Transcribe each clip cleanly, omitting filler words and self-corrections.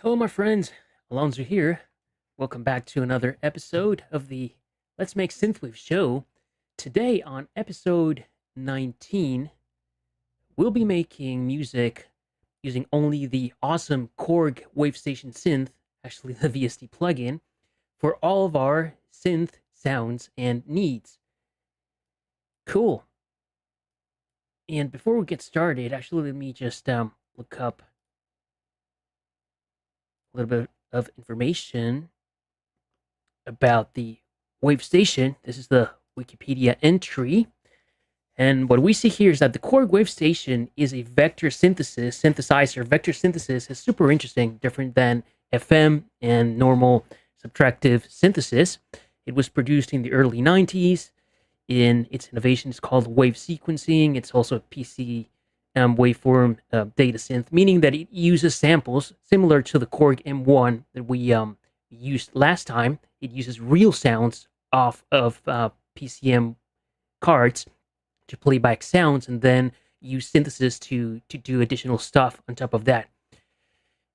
Hello, my friends. Alonso here. Welcome back to another episode of the Let's Make Synthwave show. Today, on episode 19, we'll be making music using only the awesome Korg Wavestation synth, actually the VST plugin, for all of our synth sounds and needs. Cool. And before we get started, actually, let me just look up a little bit of information about the Wavestation. This is the Wikipedia entry. And what we see here is that the Korg Wavestation is a vector synthesizer. Vector synthesis is super interesting, different than FM and normal subtractive synthesis. It was produced in the early 90s. In its innovation is called wave sequencing. It's also a PC waveform data synth, meaning that it uses samples similar to the Korg M1 that we used last time. It uses real sounds off of PCM cards to play back sounds and then use synthesis to do additional stuff on top of that.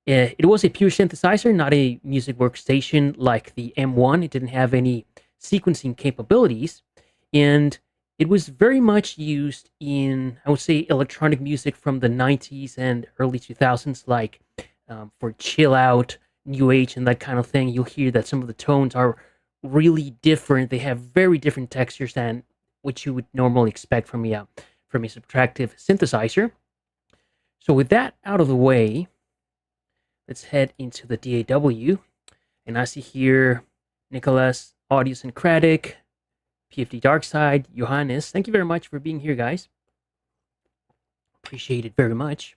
It was a pure synthesizer, not a music workstation like the M1. It didn't have any sequencing capabilities, and it was very much used in, I would say, electronic music from the 90s and early 2000s, like for chill out, new age, and that kind of thing. You'll hear that some of the tones are really different. They have very different textures than what you would normally expect from a subtractive synthesizer. So with that out of the way, let's head into the DAW. And I see here Nicholas, Idiosyncratic, PFD Darkside, Johannes. Thank you very much for being here, guys. Appreciate it very much.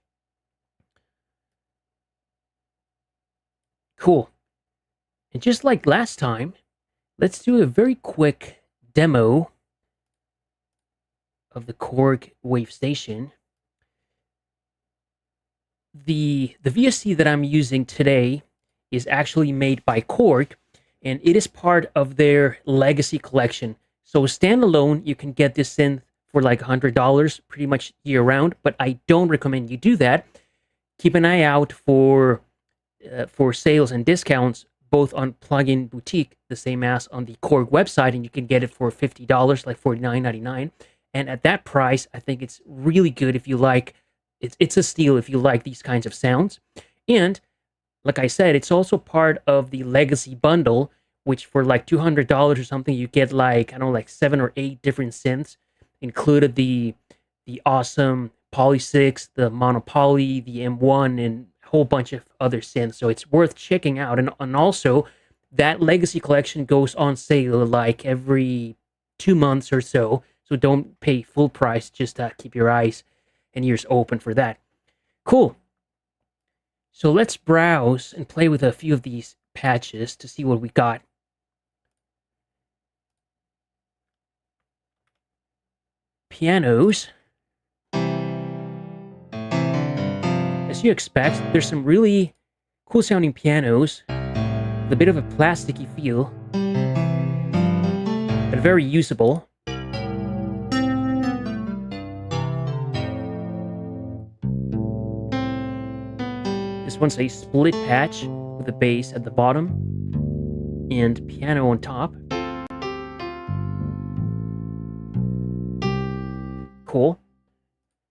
Cool. And just like last time, let's do a very quick demo of the Korg Wavestation. The VST that I'm using today is actually made by Korg, and it is part of their legacy collection. So standalone, you can get this synth for like $100 pretty much year round, but I don't recommend you do that. Keep an eye out for sales and discounts, both on Plugin Boutique, the same as on the Korg website, and you can get it for $50, like $49.99. And at that price, I think it's really good if you like. It's a steal if you like these kinds of sounds. And like I said, it's also part of the Legacy bundle, which for like $200 or something, you get like, I don't know, like 7 or 8 different synths, included the awesome Poly 6, the Mono Poly, the M1, and a whole bunch of other synths. So it's worth checking out. And also, that Legacy collection goes on sale like every 2 months or so. So don't pay full price, just keep your eyes and ears open for that. Cool. So let's browse and play with a few of these patches to see what we got. Pianos. As you expect, there's some really cool sounding pianos with a bit of a plasticky feel, but very usable. This one's a split patch with a bass at the bottom and piano on top. Cool.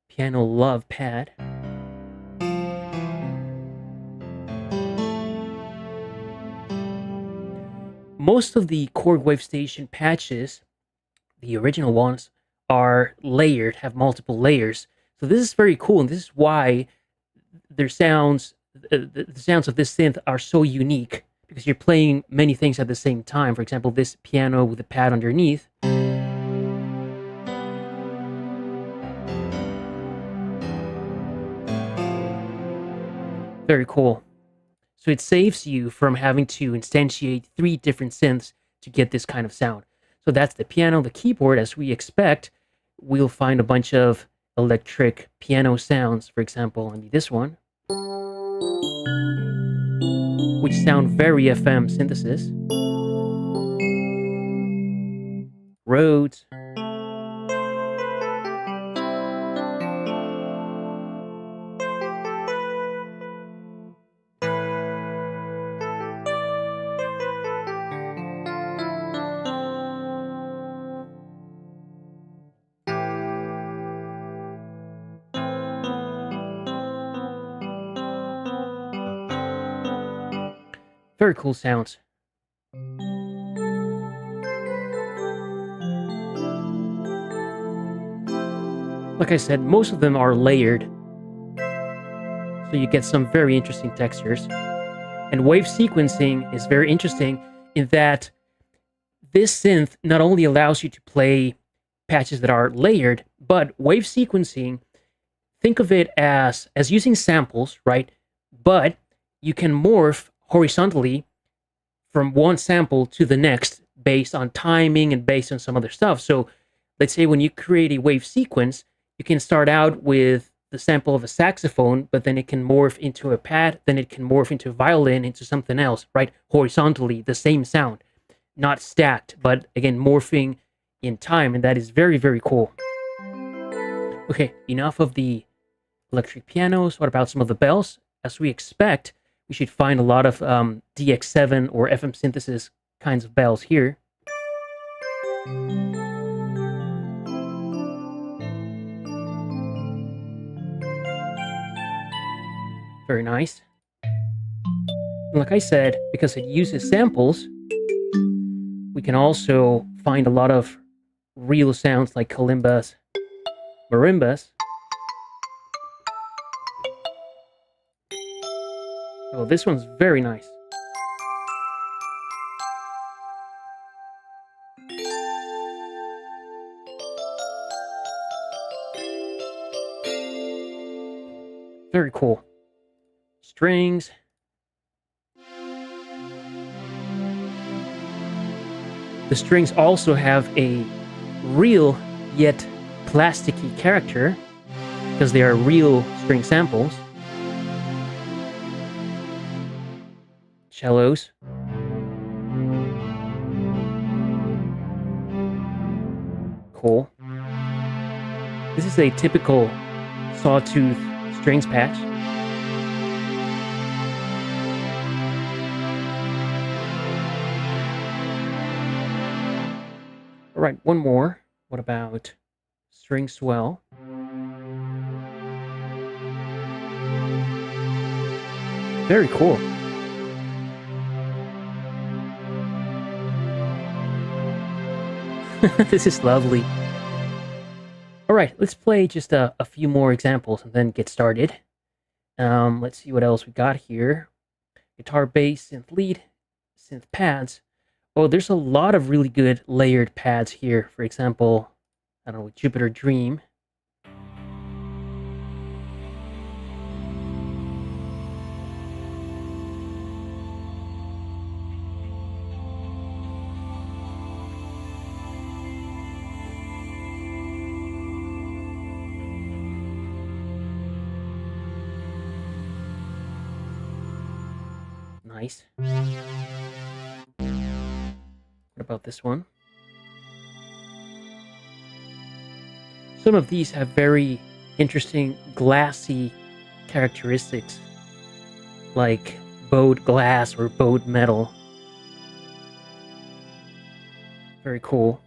Piano love pad. Most of the Korg Wavestation patches, the original ones, are layered, have multiple layers. So this is very cool, and this is why their sounds, the sounds of this synth are so unique, because you're playing many things at the same time. For example, this piano with a pad underneath. Very cool. So it saves you from having to instantiate 3 different synths to get this kind of sound. So that's the piano. The keyboard, as we expect, we'll find a bunch of electric piano sounds. For example, maybe this one, which sound very FM synthesis. Rhodes. Very cool sounds. Like I said, most of them are layered, so you get some very interesting textures. And wave sequencing is very interesting in that this synth not only allows you to play patches that are layered, but wave sequencing, think of it as using samples, right? But you can morph horizontally from one sample to the next based on timing and based on some other stuff. So let's say when you create a wave sequence, you can start out with the sample of a saxophone, but then it can morph into a pad, then it can morph into a violin, into something else, right? Horizontally, the same sound, not stacked, but again, morphing in time, and that is very, very cool. Okay, enough of the electric pianos. What about some of the bells? As we expect, we should find a lot of DX7 or FM synthesis kinds of bells here. Very nice. And like I said, because it uses samples, we can also find a lot of real sounds like kalimbas, marimbas. Oh, this one's very nice. Very cool. Strings. The strings also have a real yet plasticky character because they are real string samples. Cellos. Cool. This is a typical sawtooth strings patch. All right, one more. What about string swell? Very cool. This is lovely. All right, let's play just a few more examples and then get started. Let's see what else we got here. Guitar, bass, synth lead, synth pads. Oh, there's a lot of really good layered pads here. For example, I don't know, Jupiter Dream. Nice. What about this one? Some of these have very interesting glassy characteristics, like bowed glass or bowed metal. Very cool.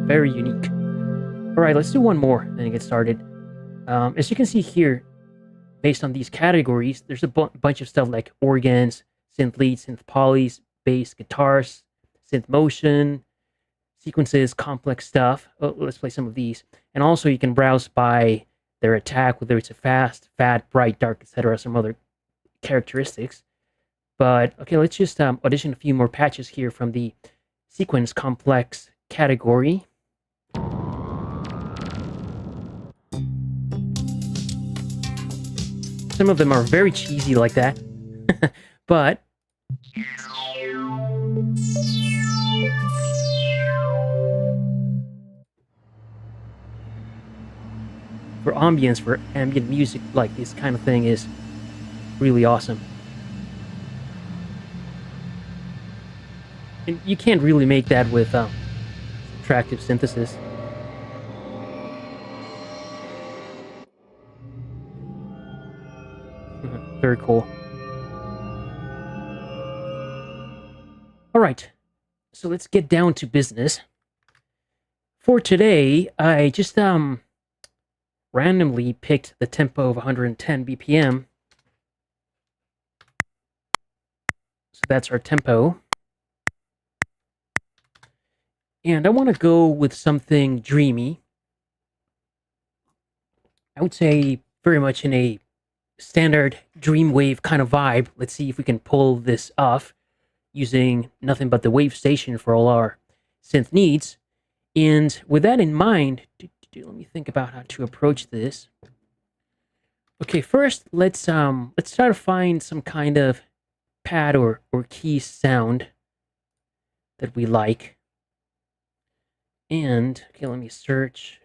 Very unique. All right, let's do one more, then get started. As you can see here, based on these categories, there's a bunch of stuff like organs, synth leads, synth polys, bass, guitars, synth motion, sequences, complex stuff. Oh, let's play some of these. And also you can browse by their attack, whether it's a fast, fat, bright, dark, etc., some other characteristics. But okay, let's just audition a few more patches here from the sequence complex category. Some of them are very cheesy like that, but for ambience, for ambient music, like this kind of thing is really awesome. And you can't really make that with attractive synthesis. Very cool. All right, so let's get down to business. For today, I just randomly picked the tempo of 110 BPM. So that's our tempo. And I want to go with something dreamy. I would say very much in a standard dreamwave kind of vibe. Let's see if we can pull this off using nothing but the Wavestation for all our synth needs. And with that in mind, let me think about how to approach this. Okay, first let's try to find some kind of pad or key sound that we like. And okay, let me search.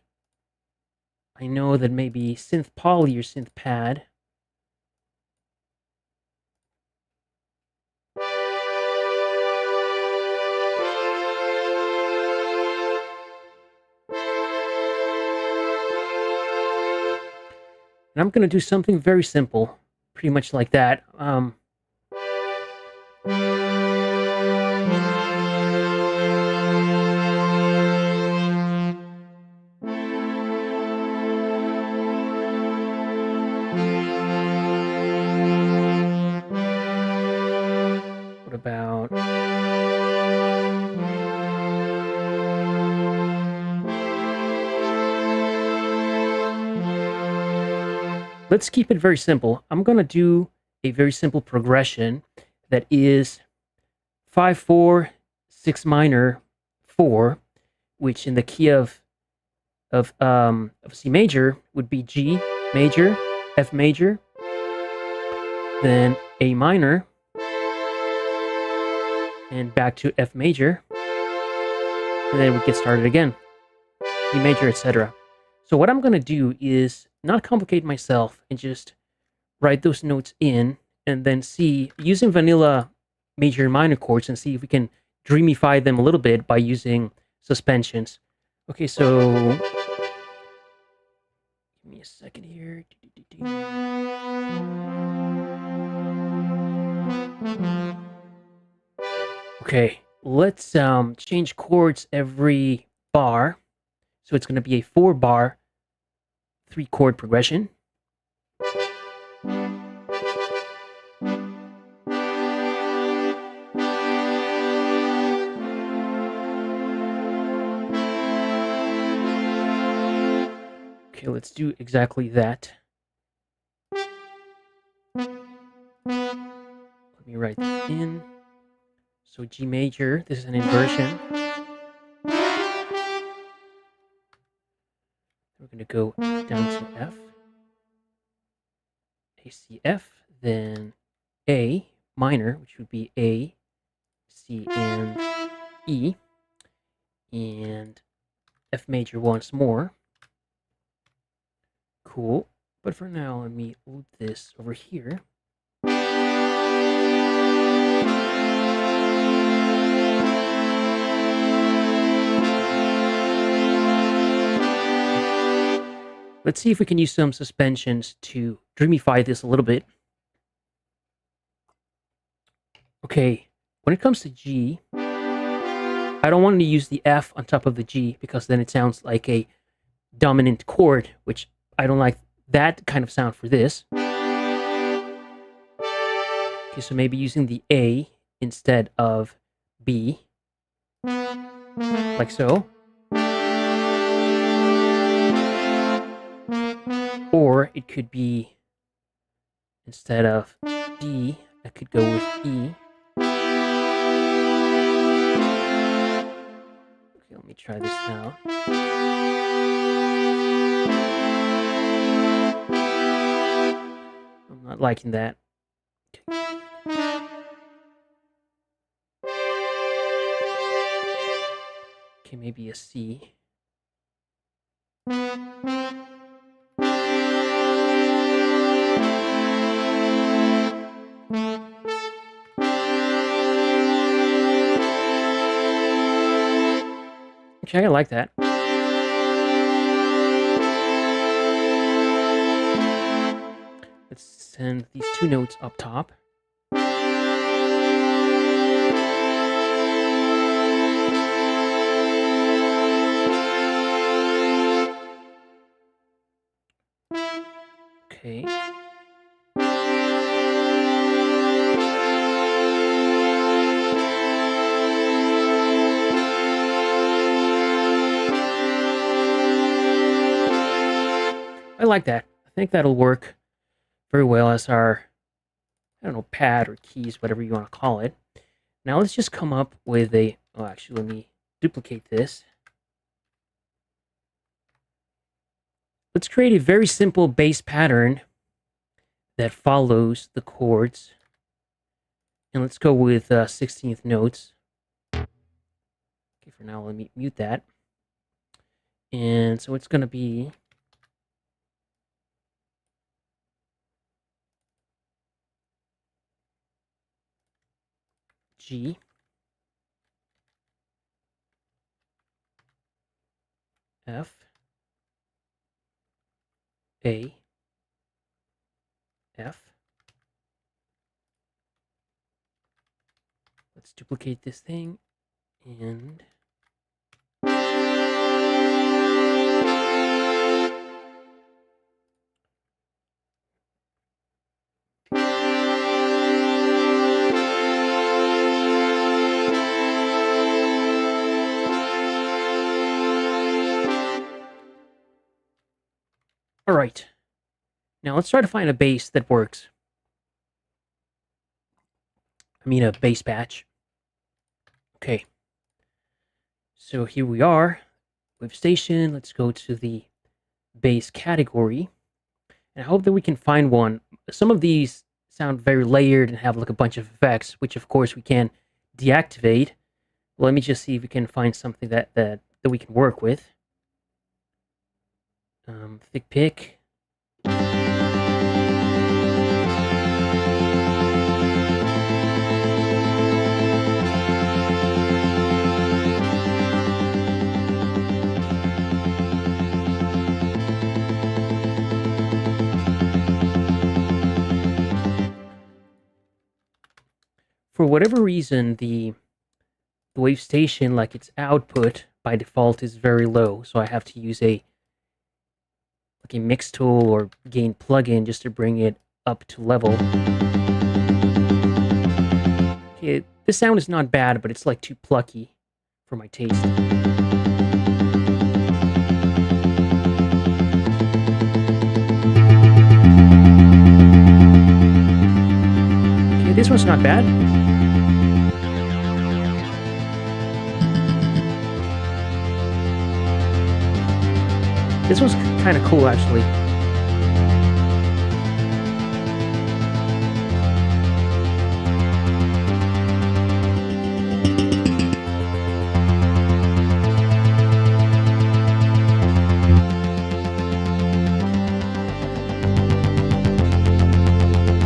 I know that maybe synth poly or synth pad. And I'm going to do something very simple, pretty much like that. What about... Let's keep it very simple. I'm going to do a very simple progression that is 5/4, 6 minor, 4, which in the key of C major would be G major, F major, then A minor, and back to F major, and then we get started again, E major, etc. So what I'm going to do is not complicate myself and just write those notes in and then see, using vanilla major and minor chords, and see if we can dreamify them a little bit by using suspensions. Okay, so give me a second here. Okay, let's change chords every bar. So it's going to be a 4-bar, 3-chord progression. Okay, let's do exactly that. Let me write this in. So G major, this is an inversion. We're going to go down to F, A, C, F, then A minor, which would be A, C, and E, and F major once more. Cool. But for now, let me move this over here. Let's see if we can use some suspensions to dreamify this a little bit. Okay, when it comes to G, I don't want to use the F on top of the G because then it sounds like a dominant chord, which I don't like that kind of sound for this. Okay, so maybe using the A instead of B, like so. Or it could be, instead of D, I could go with E. Okay, let me try this now. I'm not liking that. Okay, maybe a C. Okay, I like that. Let's send these 2 notes up top. like that. I think that'll work very well as our, I don't know, pad or keys, whatever you want to call it. Now let's just come up with a, oh, actually, let me duplicate this. Let's create a very simple bass pattern that follows the chords. And let's go with 16th notes. Okay, for now, let me mute that. And so it's going to be G, F, A, F. Let's duplicate this thing and all right. Now let's try to find a bass that works. I mean a bass patch. Okay. So here we are, Wavestation. Let's go to the bass category. And I hope that we can find one. Some of these sound very layered and have like a bunch of effects, which of course we can deactivate. Let me just see if we can find something that we can work with. Thick pick. For whatever reason, the Wavestation, like its output by default, is very low, so I have to use a mix tool or gain plugin just to bring it up to level. Okay, this sound is not bad, but it's like too plucky for my taste. Okay, this one's not bad. This one's kind of cool, actually.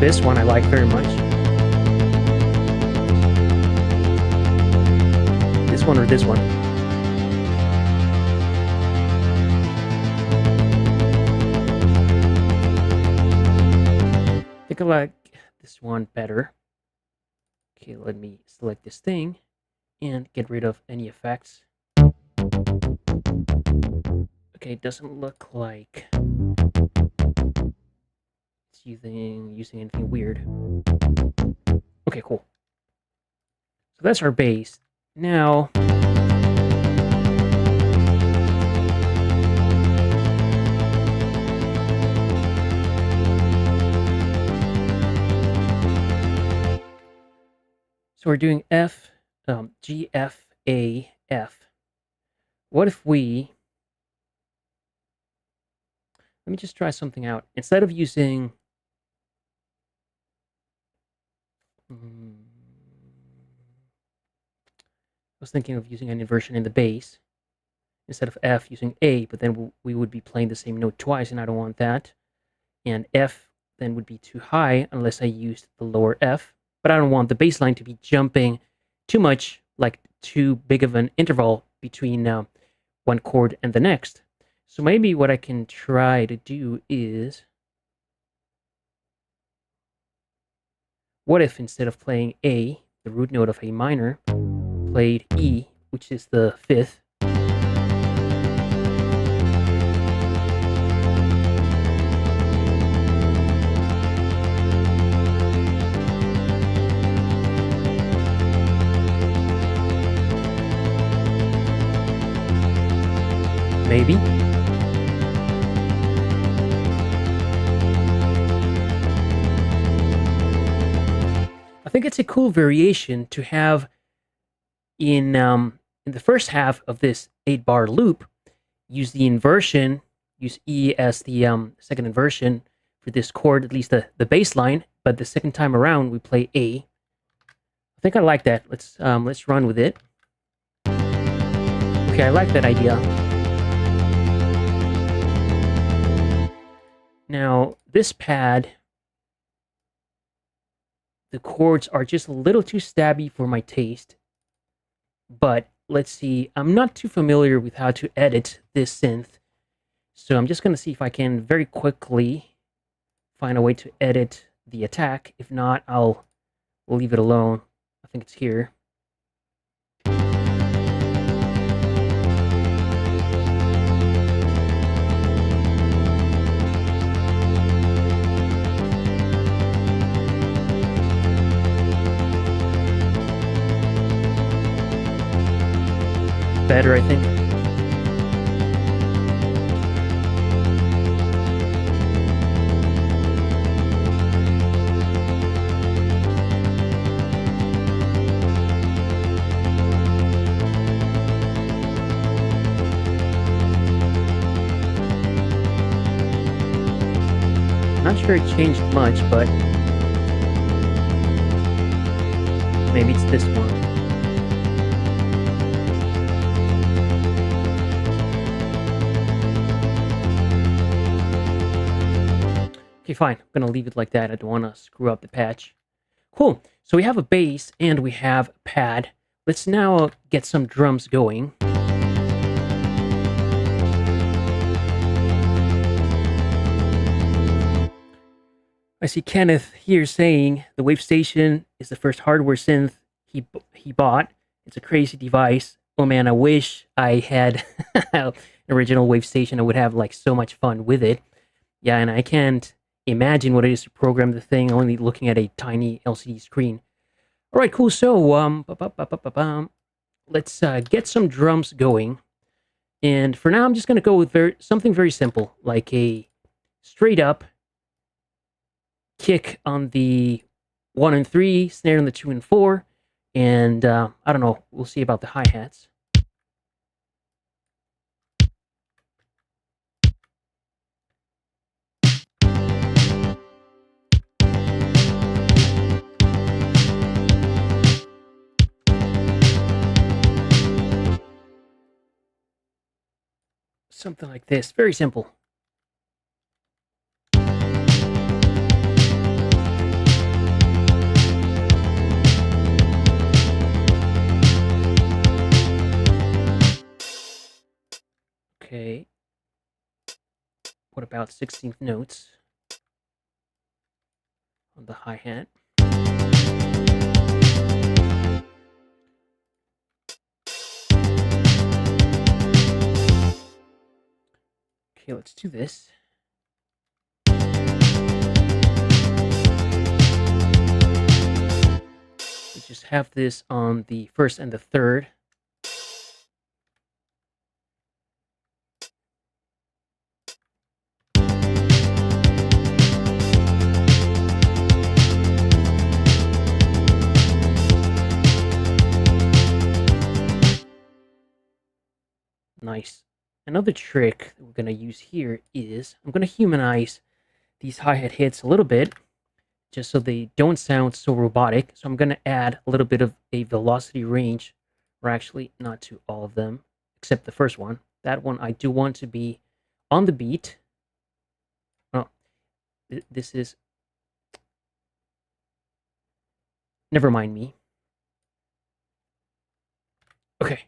This one I like very much. This one or this one. I think I like this one better. Okay, let me select this thing and get rid of any effects. Okay, it doesn't look like it's using anything weird. Okay, cool. So that's our bass. Now so we're doing F, G, F, A, F. What if we, let me just try something out. Instead of using, I was thinking of using an inversion in the bass. Instead of F, using A, but then we would be playing the same note twice, and I don't want that. And F then would be too high unless I used the lower F. But I don't want the bass line to be jumping too much, like too big of an interval between one chord and the next. So maybe what I can try to do is, what if instead of playing A, the root note of A minor, played E, which is the fifth, maybe. think it's a cool variation to have in the first half of this 8-bar loop, use the inversion, use E as the second inversion for this chord, at least the bass line, but the second time around we play A. I think I like that. Let's run with it. Okay, I like that idea. Now, this pad, the chords are just a little too stabby for my taste. But let's see, I'm not too familiar with how to edit this synth. So I'm just going to see if I can very quickly find a way to edit the attack. If not, I'll leave it alone. I think it's here. Better, I think. Not sure it changed much, but maybe it's this one. Okay, fine. I'm going to leave it like that. I don't want to screw up the patch. Cool. So we have a bass and we have a pad. Let's now get some drums going. I see Kenneth here saying the Wavestation is the first hardware synth he bought. It's a crazy device. Oh man, I wish I had an original Wavestation. I would have like so much fun with it. Yeah, and I can't imagine what it is to program the thing only looking at a tiny LCD screen. All right, cool. So let's get some drums going. And for now, I'm just going to go with something very simple, like a straight up kick on the 1 and 3, snare on the 2 and 4, and I don't know, we'll see about the hi-hats. Something like this, very simple. Okay, what about 16th notes on the hi-hat? Okay, let's do this. We just have this on the 1st and the 3rd. Nice. Another trick that we're going to use here is I'm going to humanize these hi-hat hits a little bit just so they don't sound so robotic. So I'm going to add a little bit of a velocity range, or actually not to all of them, except the first one. That one I do want to be on the beat. Oh, this is... Never mind me. Okay.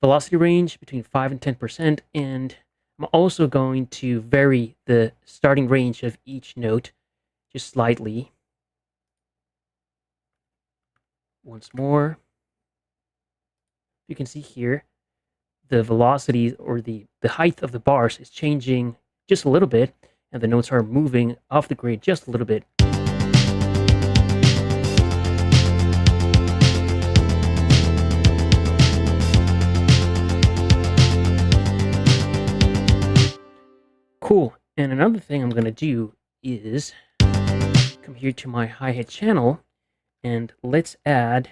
Velocity range between 5 and 10%, and I'm also going to vary the starting range of each note just slightly. Once more. You can see here the velocity or the height of the bars is changing just a little bit, and the notes are moving off the grid just a little bit. Cool. And another thing I'm going to do is come here to my hi-hat channel And let's add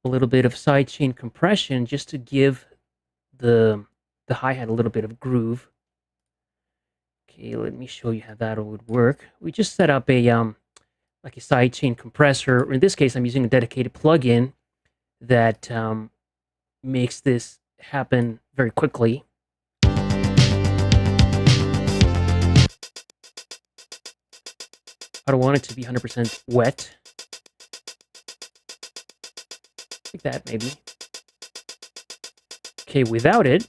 a little bit of sidechain compression just to give the hi-hat a little bit of groove. Okay, let me show you how that would work. We just set up a like a sidechain compressor, or in this case, I'm using a dedicated plugin that makes this happen very quickly. I don't want it to be 100% wet. Like that, maybe. Okay, without it,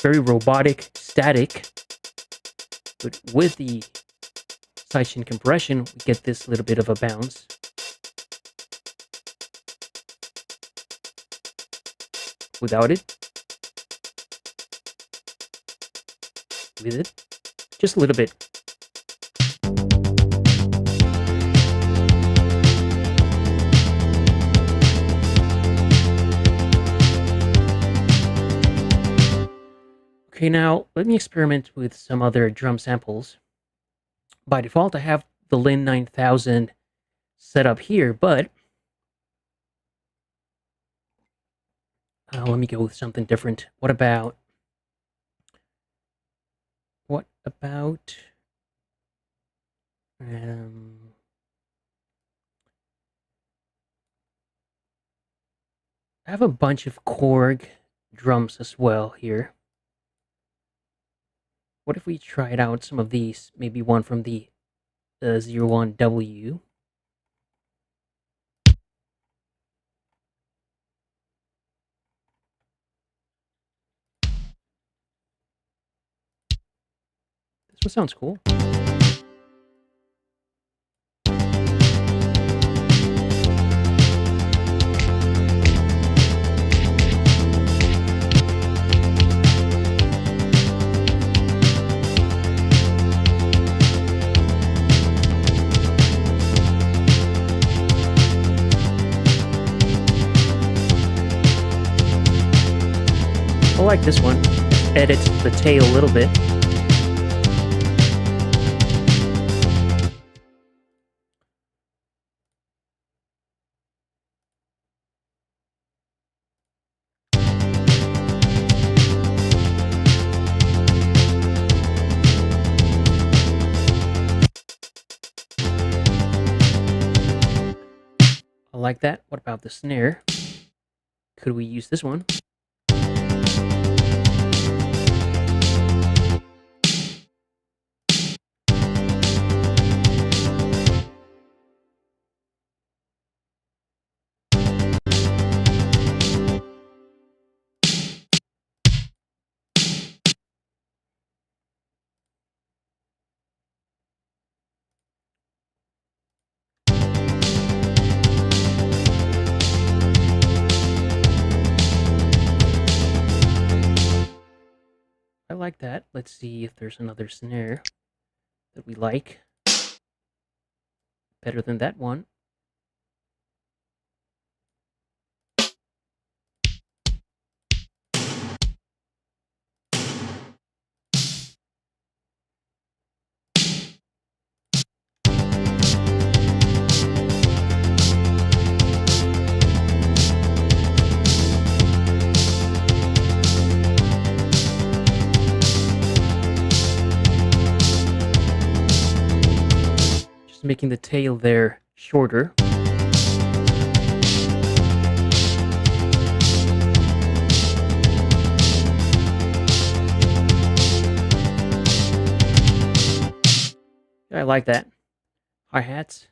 very robotic, static. But with the sidechain compression, we get this little bit of a bounce. Without it, with it, just a little bit. Okay, now let me experiment with some other drum samples. By default, I have the Lin 9000 set up here, but let me go with something different. What about I have a bunch of Korg drums as well here. What if we tried out some of these? Maybe one from the 01W. This one sounds cool. I like this one. Edit the tail a little bit. I like that. What about the snare? Could we use this one? I like that. Let's see if there's another snare that we like better than that one. Making the tail there shorter. I like that. Hi-hats.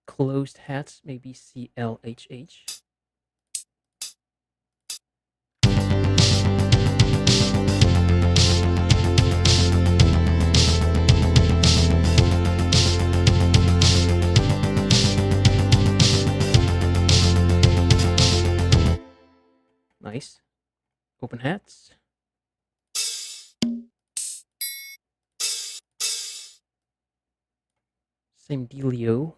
Closed hats, maybe CLHH. Nice. Open hats. Same dealio.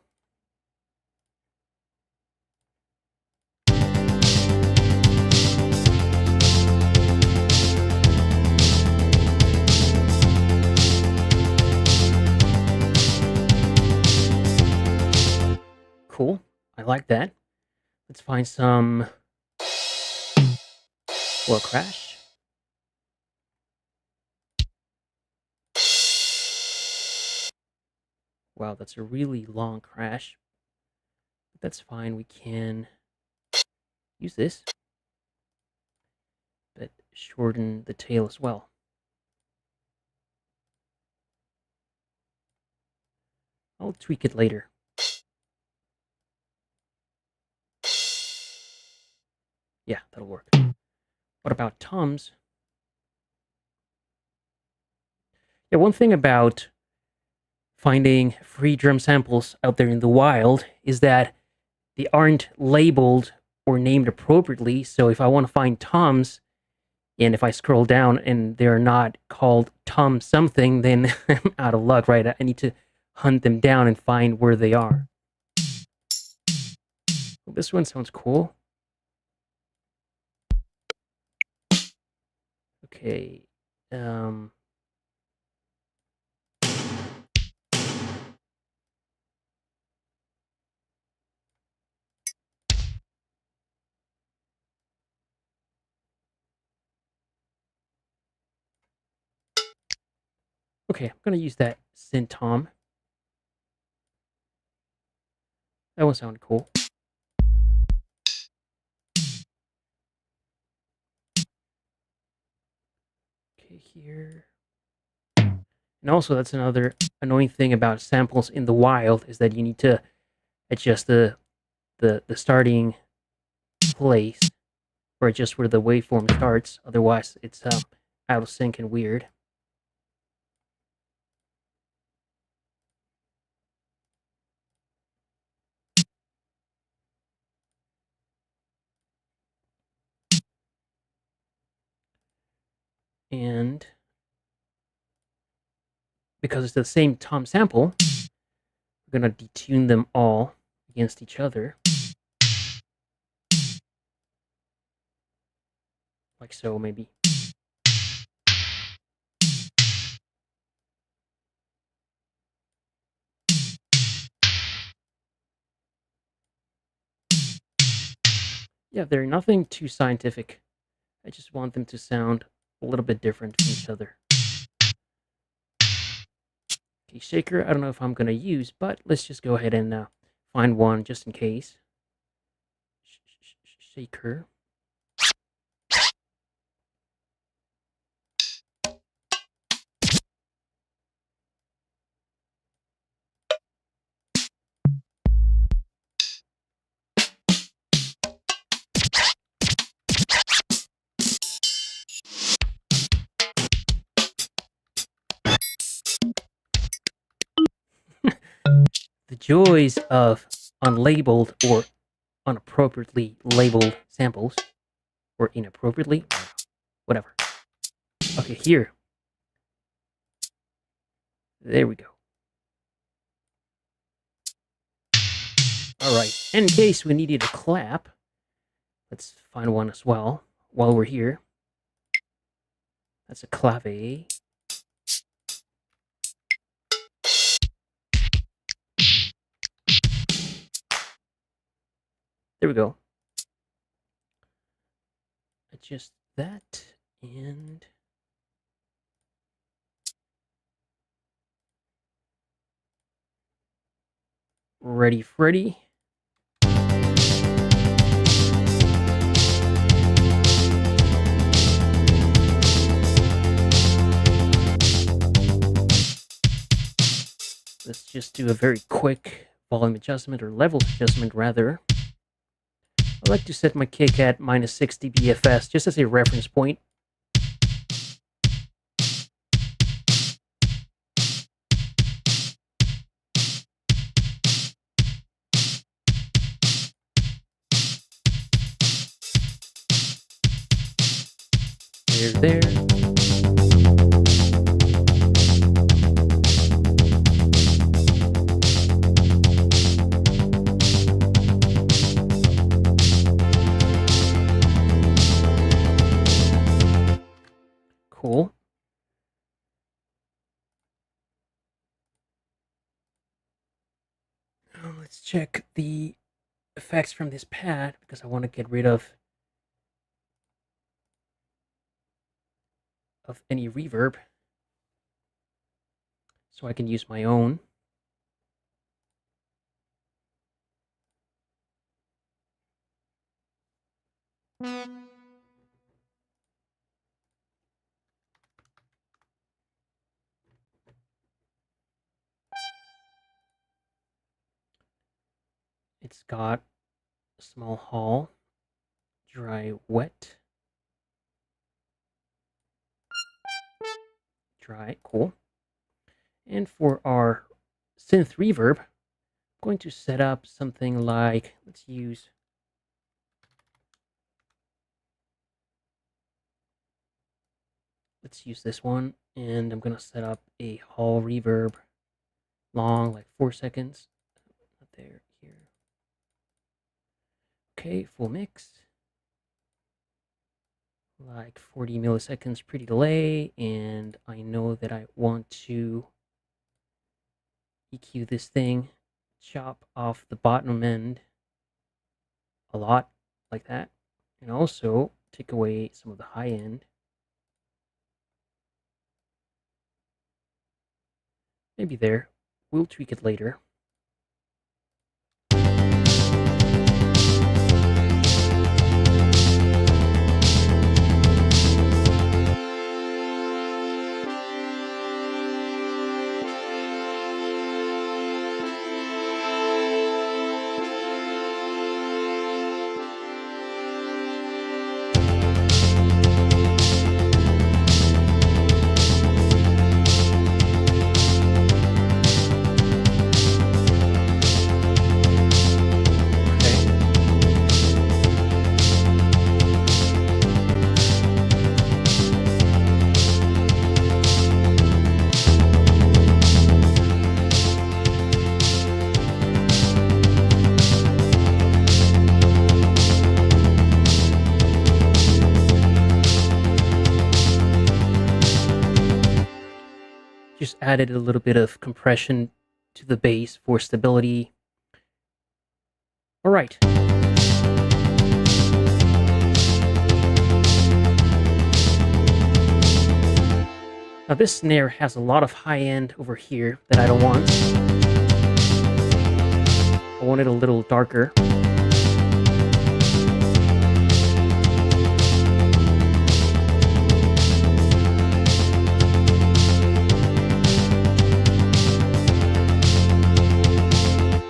I like that. Let's find some floor crash. Wow, that's a really long crash. But that's fine. We can use this, but shorten the tail as well. I'll tweak it later. Yeah, that'll work. What about toms? Yeah, one thing about finding free drum samples out there in the wild is that they aren't labeled or named appropriately. So if I want to find toms, and if I scroll down and they're not called tom something, then I'm out of luck, right? I need to hunt them down and find where they are. Well, this one sounds cool. Okay. Okay, I'm gonna use that synth tom. That one sounded cool. Okay, here. And also, that's another annoying thing about samples in the wild is that you need to adjust the starting place or just where the waveform starts. Otherwise, it's out of sync and weird. And because it's the same tom sample, we're gonna detune them all against each other, like so, maybe. Yeah, they're nothing too scientific. I just want them to sound a little bit different from each other. Okay, shaker, I don't know if I'm gonna use, but let's just go ahead and find one just in case. Shaker. The joys of unlabeled or unappropriately labeled samples, or inappropriately, whatever. Okay, here. There we go. All right, in case we needed a clap, let's find one as well while we're here. That's a clave. There we go. Adjust that and ready, Freddy. Let's just do a very quick volume adjustment, or level adjustment rather. I like to set my kick at minus 60 BFS just as a reference point. There. Cool. Let's check the effects from this pad because I want to get rid of any reverb, so I can use my own. It's got a small hall, dry, wet, dry, cool. And for our synth reverb, I'm going to set up something like, let's use this one, and I'm gonna set up a hall reverb, long, like 4 seconds. Not there, here. Okay, full mix. Like 40 milliseconds pre-delay, and I know that I want to EQ this thing, chop off the bottom end a lot, like that, and also take away some of the high end. Maybe there. We'll tweak it later. Just added a little bit of compression to the bass for stability. All right. Now this snare has a lot of high end over here that I don't want. I want it a little darker.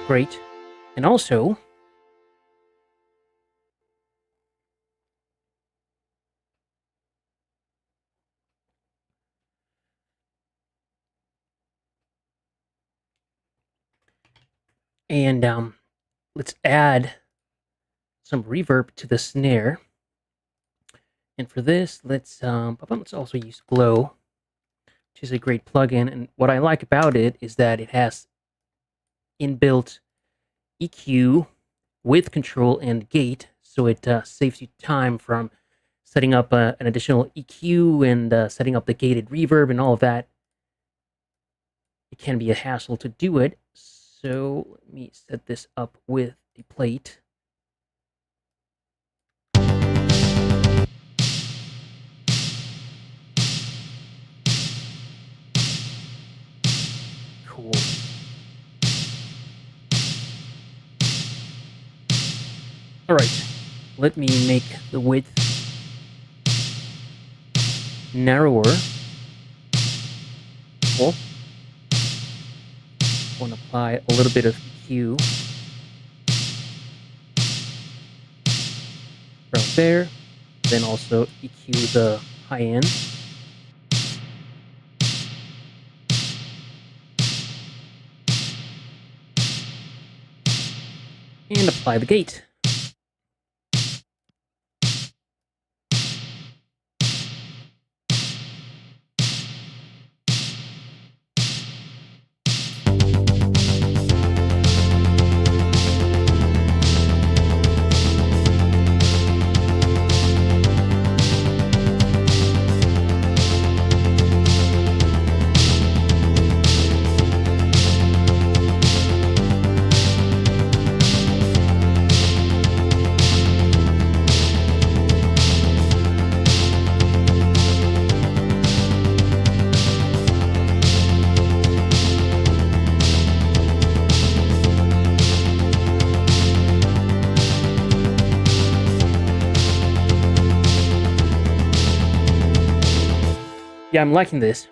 Great. And also, let's add some reverb to the snare. And for this, let's also use Glow, which is a great plugin. And what I like about it is that it has inbuilt EQ with control and gate, so it saves you time from setting up an additional EQ and setting up the gated reverb and all of that. It can be a hassle to do it, so let me set this up with a plate. Cool. All right, let me make the width narrower. Cool. I want to apply a little bit of EQ right there, then also EQ the high end. And apply the gate. Yeah, I'm liking this.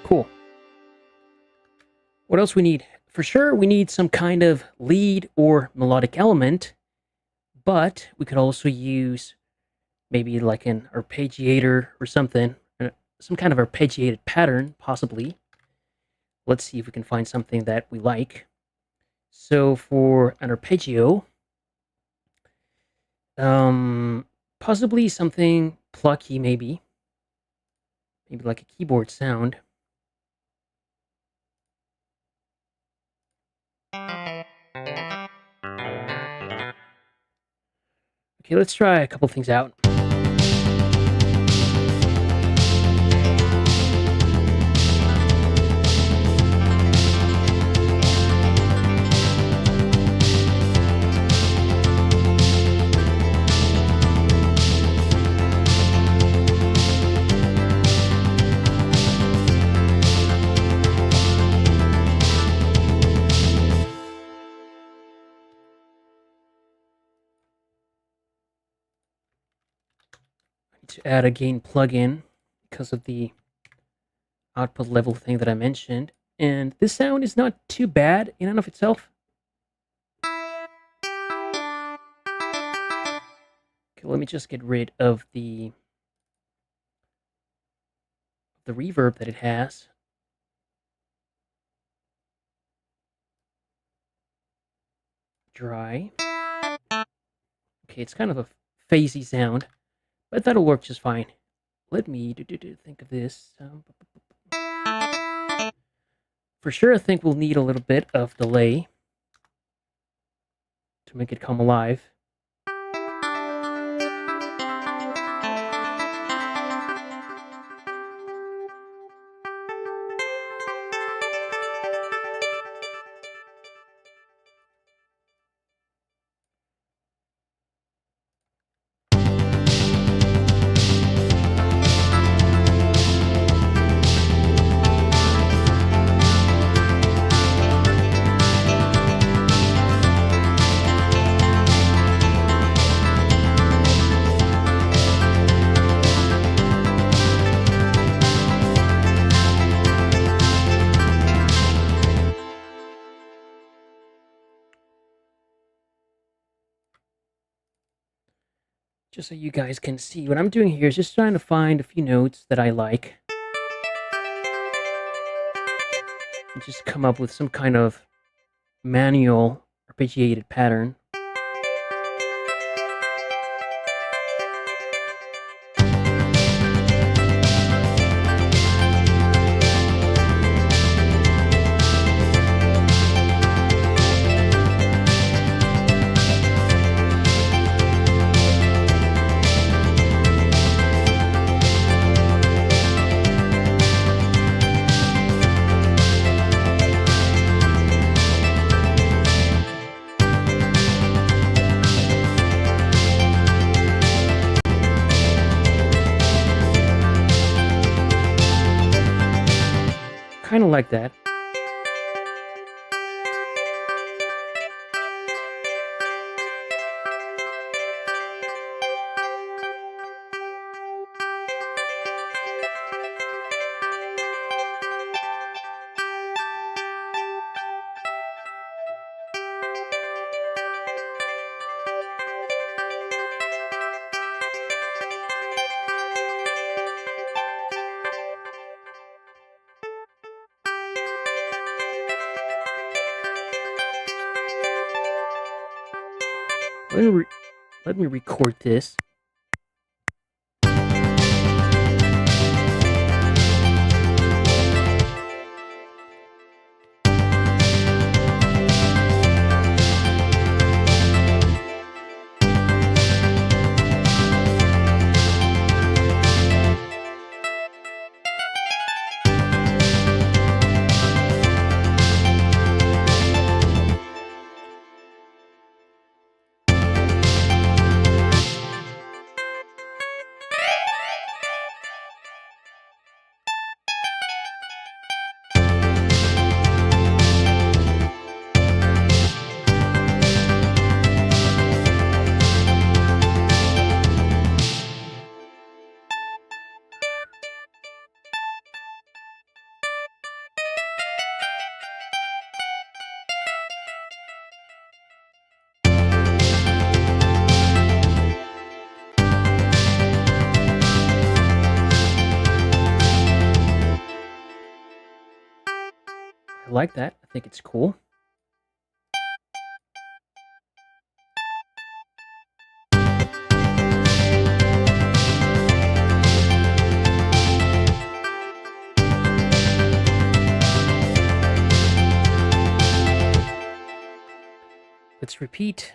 Cool. What else we need? For sure, we need some kind of lead or melodic element, but we could also use maybe like an arpeggiator or something, some kind of arpeggiated pattern, possibly. Let's see if we can find something that we like. So for an arpeggio, possibly something plucky, maybe like a keyboard sound. Okay, let's try a couple things out. To add a gain plugin because of the output level thing that I mentioned. And this sound is not too bad in and of itself. Okay, let me just get rid of the reverb that it has. Dry. Okay, it's kind of a phasey sound, but that'll work just fine. Let me think of this. For sure, I think we'll need a little bit of delay to make it come alive. Just so you guys can see, what I'm doing here is just trying to find a few notes that I like. And just come up with some kind of manual arpeggiated pattern. Kind of like that. Let me record this. like that. I think it's cool. Let's repeat.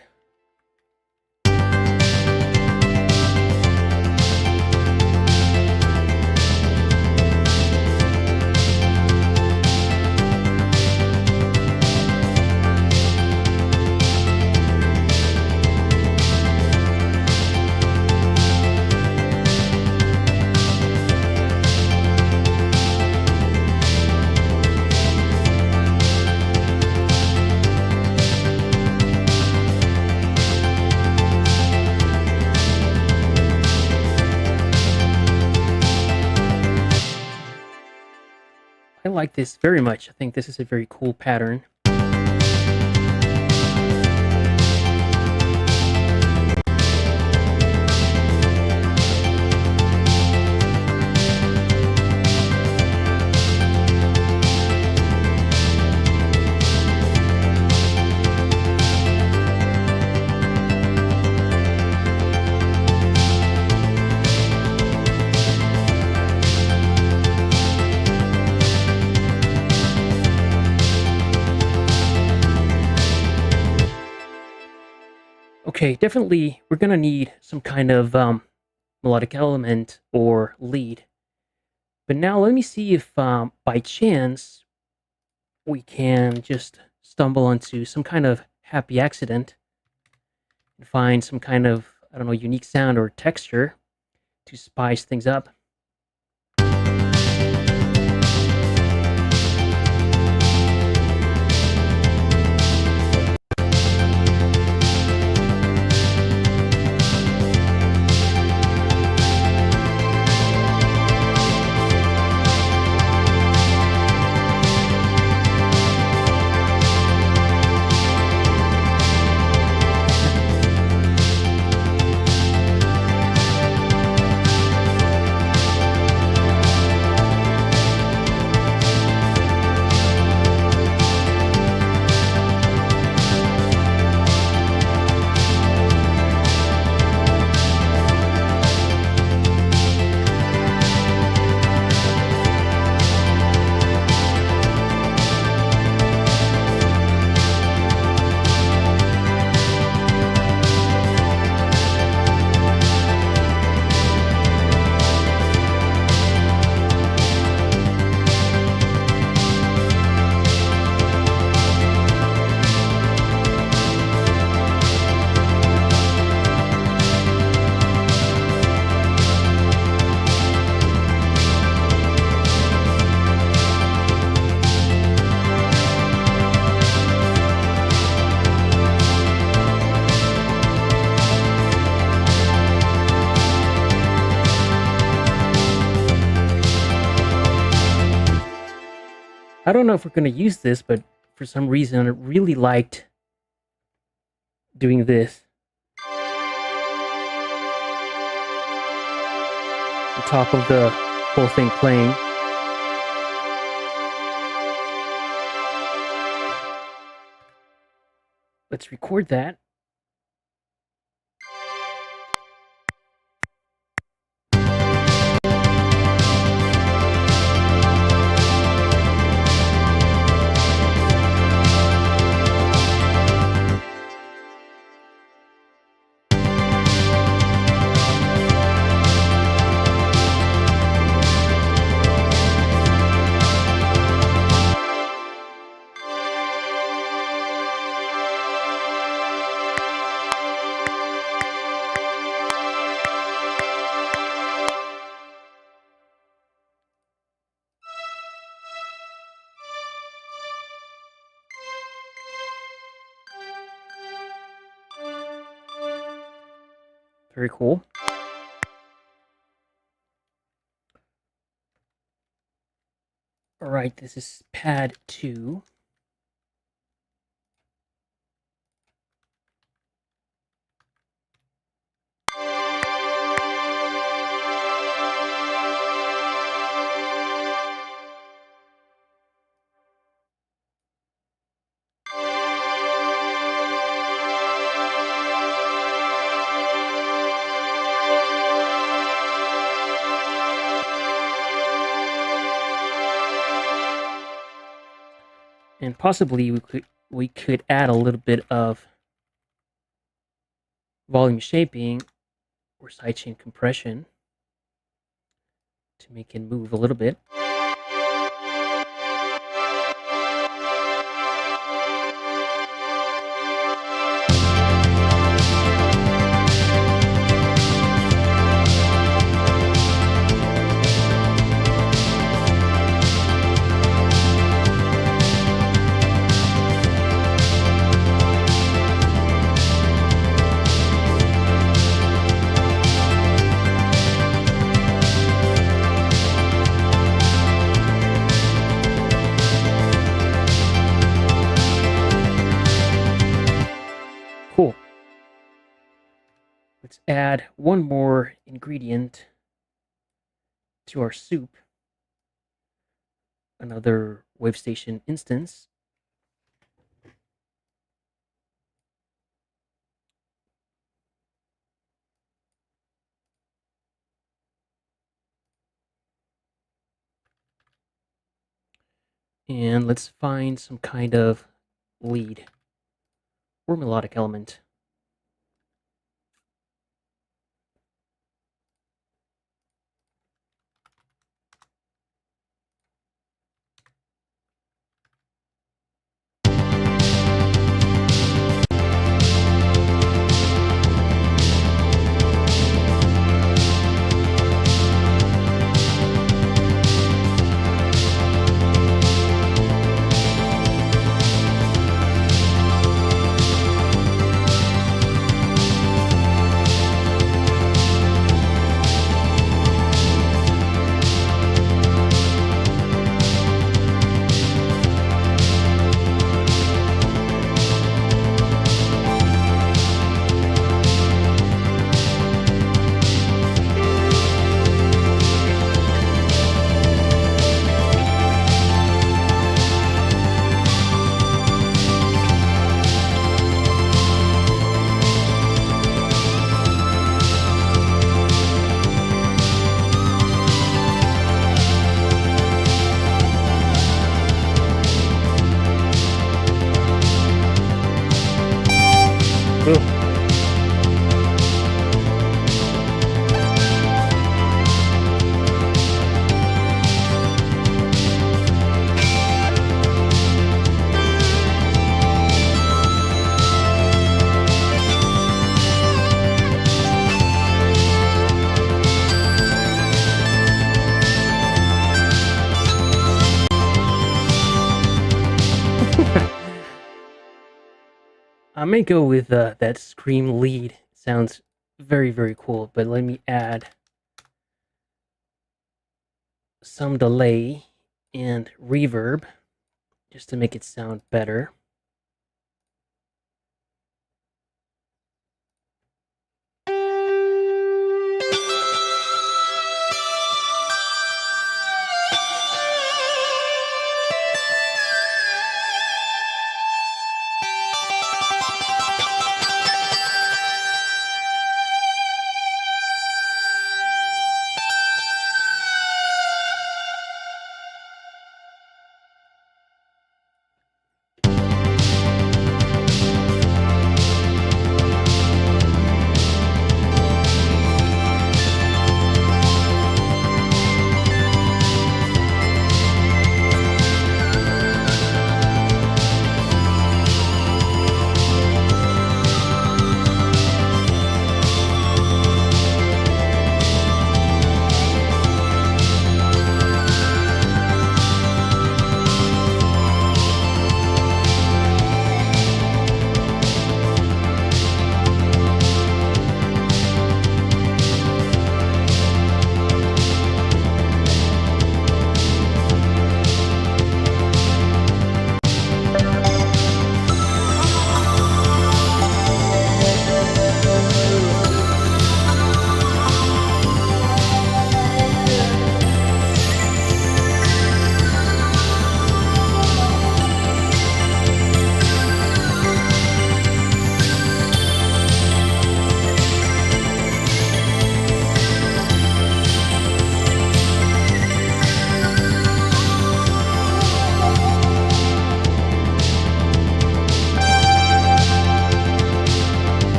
I like this very much. I think this is a very cool pattern. Okay, definitely we're gonna need some kind of melodic element or lead. But now let me see if by chance we can just stumble onto some kind of happy accident and find some kind of, I don't know, unique sound or texture to spice things up. I don't know if we're going to use this, but for some reason I really liked doing this. On top of the whole thing playing. Let's record that. Very cool. All right, this is pad 2. And possibly we could add a little bit of volume shaping or sidechain compression to make it move a little bit. Cool. Let's add one more ingredient to our soup. Another Wavestation instance. And let's find some kind of lead or melodic element. I may go with that scream lead. It sounds very, very cool, but let me add some delay and reverb just to make it sound better.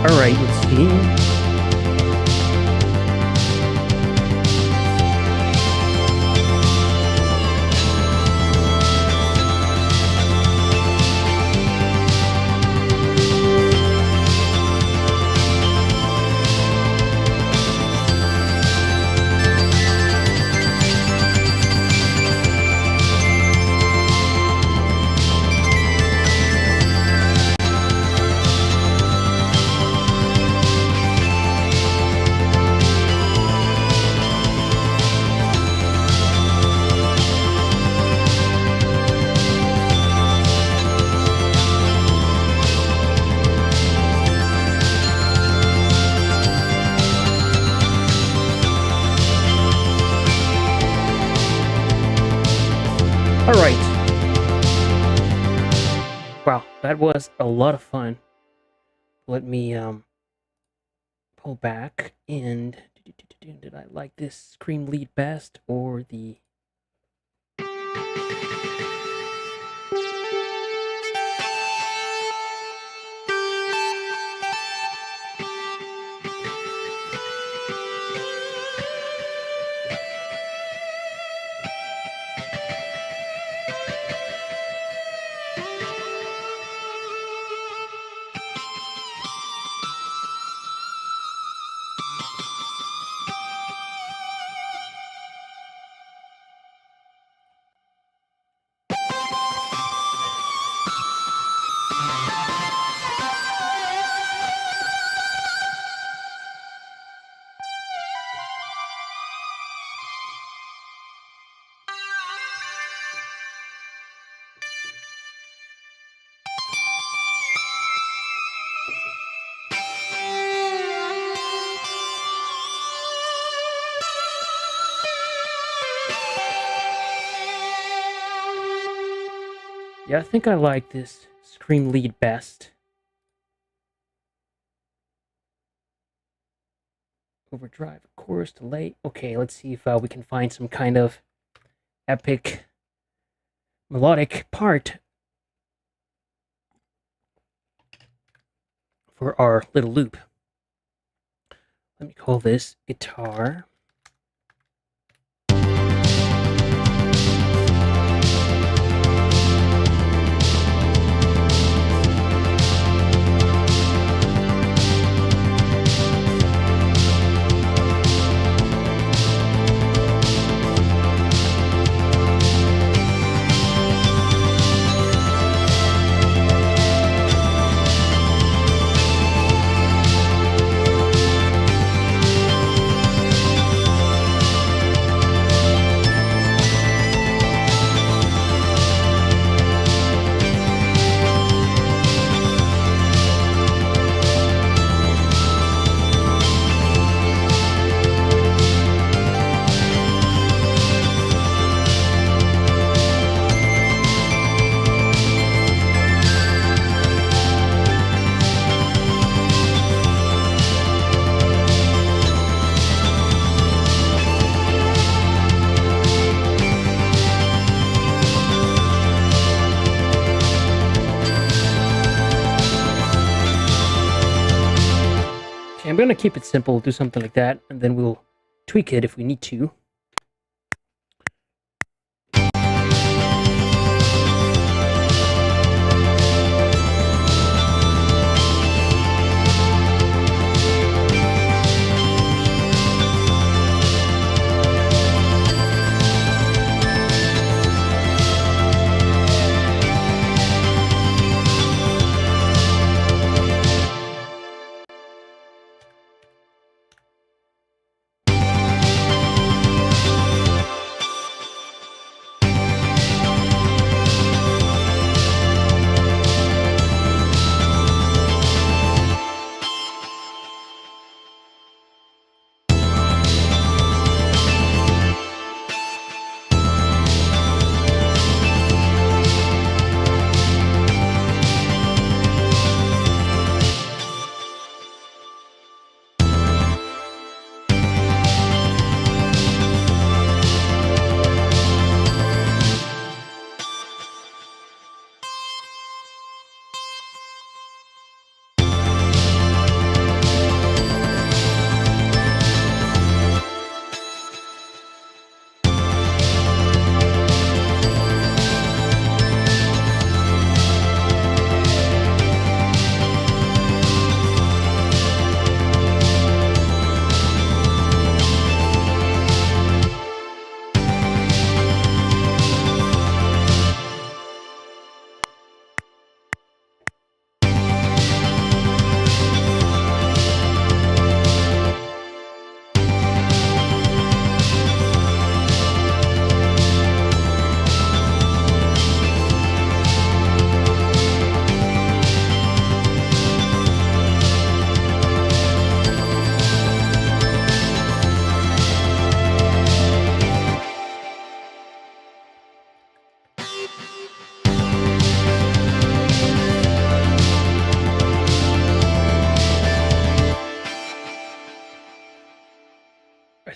All right, let's see. All right. Wow, that was a lot of fun. Let me pull back and did I like this scream lead best or the Yeah, I think I like this scream lead best. Overdrive, chorus, delay. Okay, let's see if we can find some kind of epic melodic part for our little loop. Let me call this guitar. I'm going to keep it simple, do something like that, and then we'll tweak it if we need to.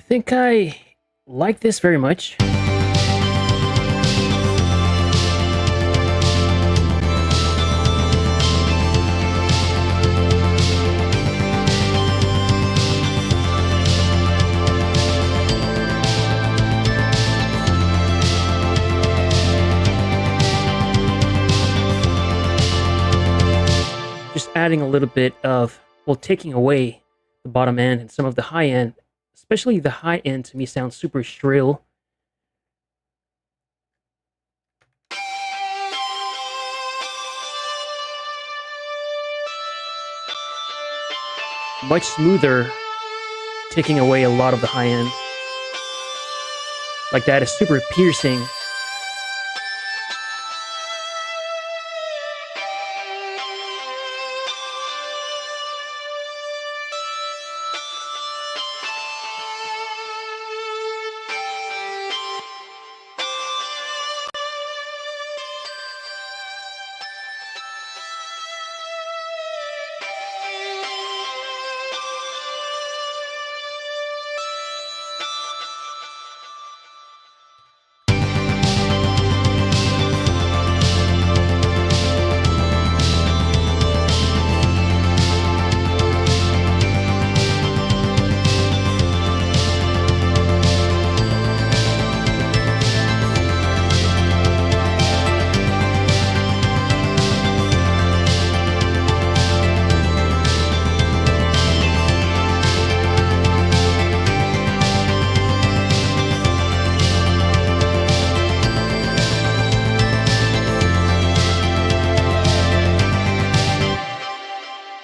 think I like this very much. Just adding a little bit of, well, taking away the bottom end and some of the high end, especially the high end to me sounds super shrill. Much smoother, taking away a lot of the high end. Like that is super piercing.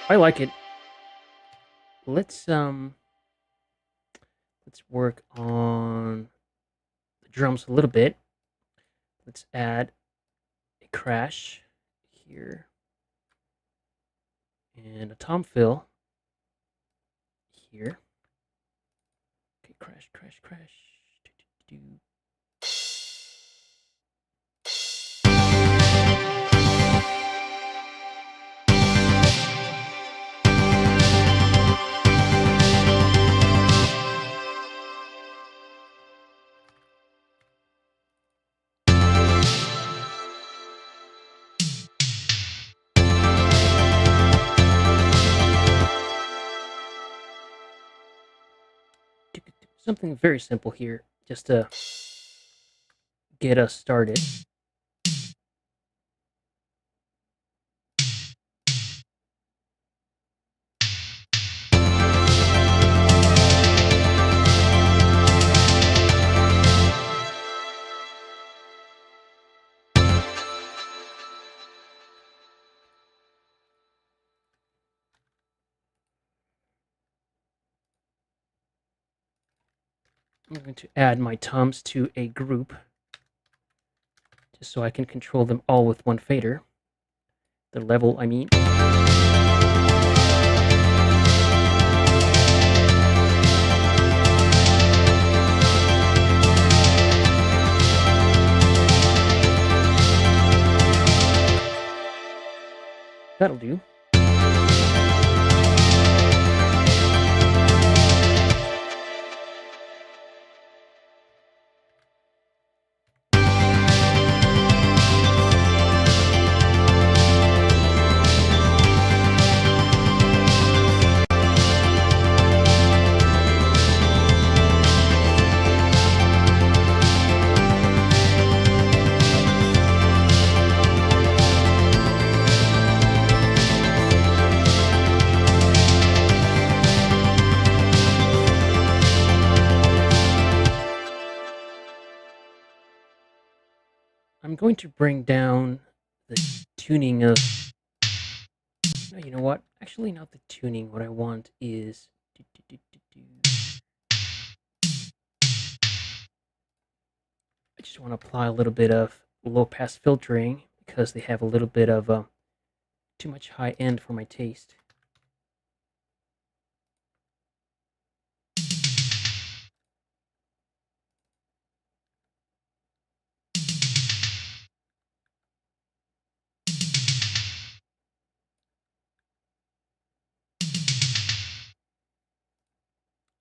I like it. Let's work on the drums a little bit. Let's add a crash here and a tom fill here. Okay, crash, crash, crash. Something very simple here, just to get us started. I'm going to add my toms to a group, just so I can control them all with one fader. The level, I mean. That'll do. I'm going to bring down the tuning of... No, you know what? Actually, not the tuning. What I want is... I just want to apply a little bit of low-pass filtering because they have a little bit of too much high end for my taste.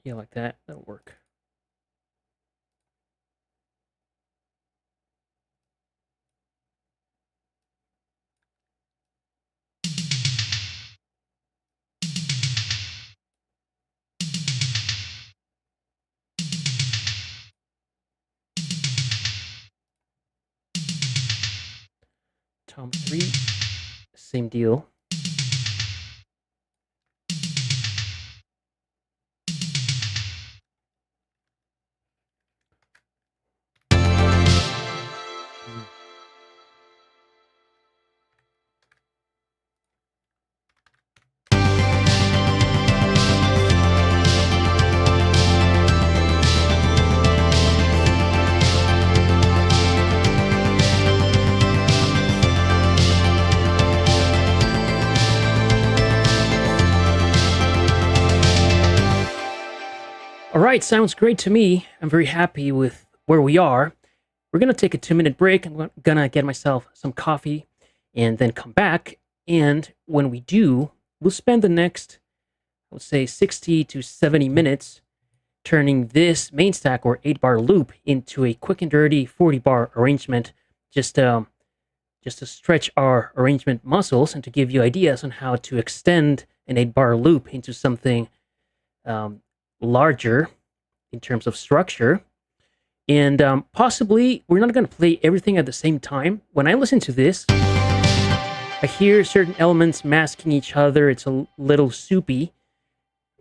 Yeah, like that. That'll work. Tom 3, same deal. All right, sounds great to me. I'm very happy with where we are. We're going to take a 2-minute break. I'm going to get myself some coffee and then come back. And when we do, we'll spend the next, let's say, 60 to 70 minutes turning this main stack or 8-bar loop into a quick and dirty 40-bar arrangement, just to stretch our arrangement muscles and to give you ideas on how to extend an 8-bar loop into something larger in terms of structure. And possibly we're not going to play everything at the same time. When I listen to this, I hear certain elements masking each other. It's a little soupy.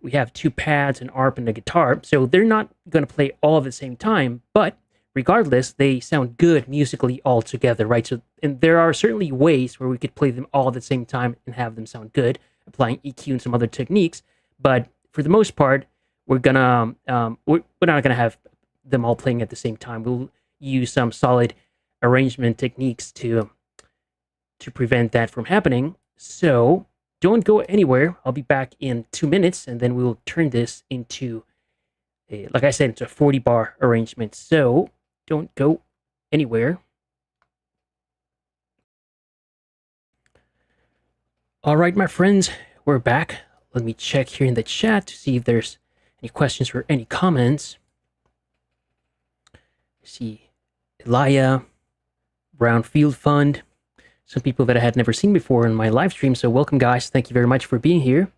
We have 2 pads, an ARP, and a guitar, so they're not going to play all at the same time, but regardless, they sound good musically all together, right? So, and there are certainly ways where we could play them all at the same time and have them sound good, applying EQ and some other techniques, but for the most part, we're not gonna have them all playing at the same time. We'll use some solid arrangement techniques to prevent that from happening. So don't go anywhere. I'll be back in 2 minutes, and then we'll turn this into like I said, it's a 40-bar arrangement. So don't go anywhere. All right, my friends, we're back. Let me check here in the chat to see if there's any questions or any comments. See, Elia, Brownfield Fund, some people that I had never seen before in my live stream. So welcome, guys. Thank you very much for being here.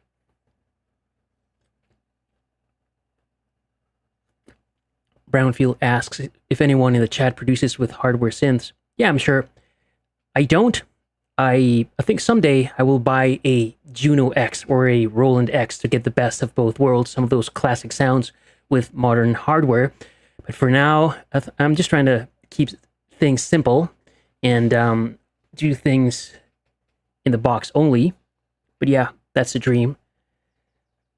Brownfield asks if anyone in the chat produces with hardware synths. Yeah, I'm sure. I don't. I think someday I will buy a Juno X or a Roland X to get the best of both worlds, some of those classic sounds with modern hardware. But for now, I'm just trying to keep things simple and do things in the box only. But yeah, that's the dream.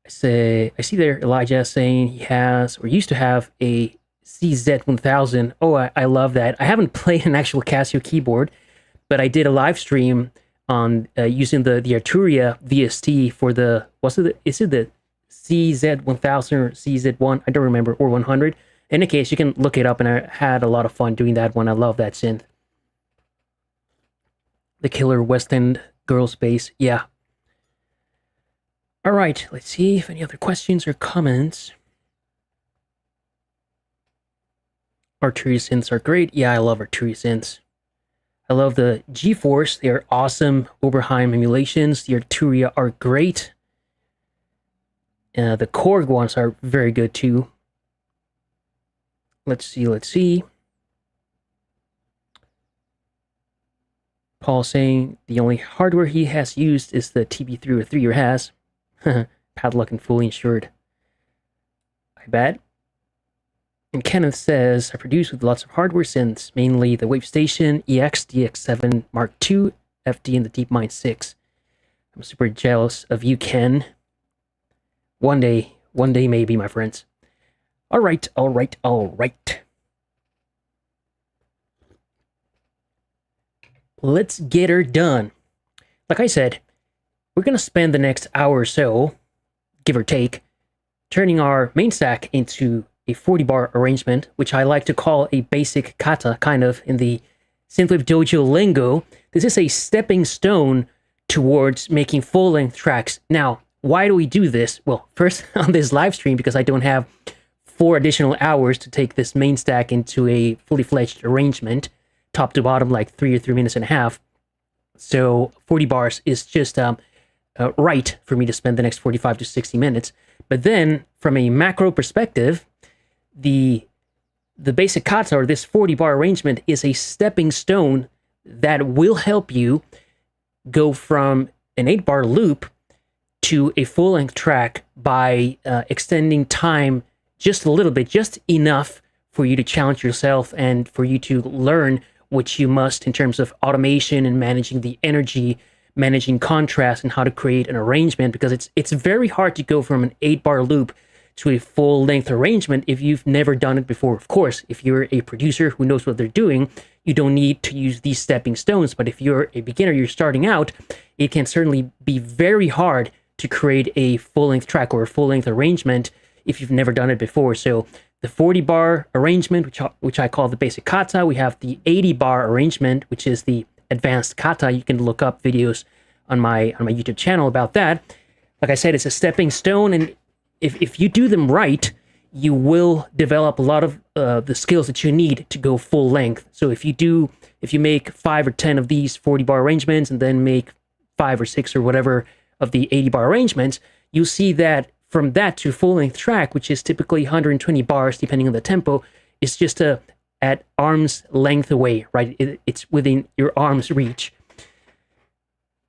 I see there Elijah saying he has or used to have a CZ1000. Oh, I love that. I haven't played an actual Casio keyboard, but I did a live stream on using the Arturia VST for the, is it the CZ1000 or CZ1? I don't remember, or 100. In any case, you can look it up, and I had a lot of fun doing that one. I love that synth. The killer West End girl space, yeah. All right, let's see if any other questions or comments. Arturia synths are great. Yeah, I love Arturia synths. I love the GeForce. They are awesome Oberheim emulations. The Arturia are great. The Korg ones are very good too. Let's see. Paul saying the only hardware he has used is the TB303 or has. Padlock and fully insured. I bet. And Kenneth says, I produce with lots of hardware synths, mainly the Wavestation, EX, DX7, Mark II, FD, and the DeepMind 6. I'm super jealous of you, Ken. One day maybe, my friends. All right. Let's get her done. Like I said, we're going to spend the next hour or so, give or take, turning our main stack into a 40-bar arrangement, which I like to call a basic kata, kind of in the Synthwave Dojo lingo. This is a stepping stone towards making full-length tracks. Now, why do we do this? Well, first on this live stream, because I don't have 4 additional hours to take this main stack into a fully fledged arrangement, top to bottom, like 3 or 3 minutes and a half. So 40 bars is just right for me to spend the next 45 to 60 minutes. But then, from a macro perspective, the basic kata, or this 40-bar arrangement, is a stepping stone that will help you go from an 8-bar loop to a full-length track by extending time just a little bit, just enough for you to challenge yourself and for you to learn what you must in terms of automation and managing the energy, managing contrast, and how to create an arrangement, because it's very hard to go from an 8-bar loop to a full-length arrangement if you've never done it before. Of course, if you're a producer who knows what they're doing, you don't need to use these stepping stones. But if you're a beginner, you're starting out, it can certainly be very hard to create a full-length track or a full-length arrangement if you've never done it before. So the 40-bar arrangement, which I call the basic kata, we have the 80-bar arrangement, which is the advanced kata. You can look up videos on my YouTube channel about that. Like I said, it's a stepping stone, and if you do them right, you will develop a lot of the skills that you need to go full length. So if you make 5 or 10 of these 40-bar arrangements and then make 5 or 6 or whatever of the 80-bar arrangements, you'll see that from that to full-length track, which is typically 120 bars depending on the tempo, is just at arm's length away, right? It's within your arm's reach.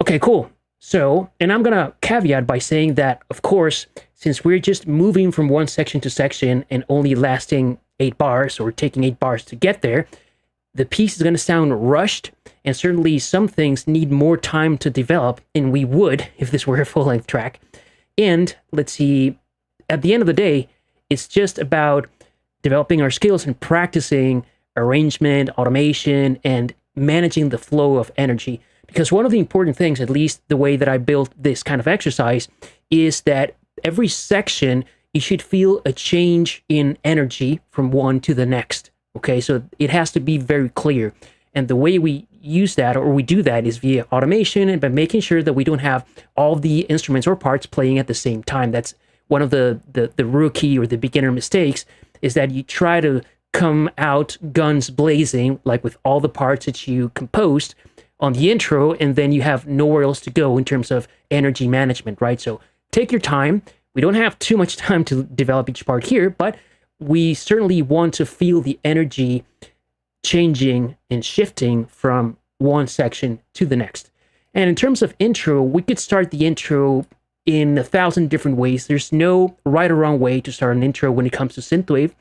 Okay, cool. So, and I'm gonna caveat by saying that, of course, since we're just moving from one section to section and only lasting 8 bars or taking 8 bars to get there, the piece is gonna sound rushed, and certainly some things need more time to develop, and we would if this were a full-length track. And let's see, at the end of the day, it's just about developing our skills and practicing arrangement, automation, and managing the flow of energy. Because one of the important things, at least the way that I built this kind of exercise, is that every section, you should feel a change in energy from one to the next. Okay, so it has to be very clear. And the way we use that, or we do that, is via automation and by making sure that we don't have all the instruments or parts playing at the same time. That's one of the rookie or the beginner mistakes, is that you try to come out guns blazing, like with all the parts that you composed on the intro, and then you have nowhere else to go in terms of energy management, right? So take your time. We don't have too much time to develop each part here, but we certainly want to feel the energy changing and shifting from one section to the next. And in terms of intro, we could start the intro in 1,000 different ways. There's no right or wrong way to start an intro when it comes to synthwave.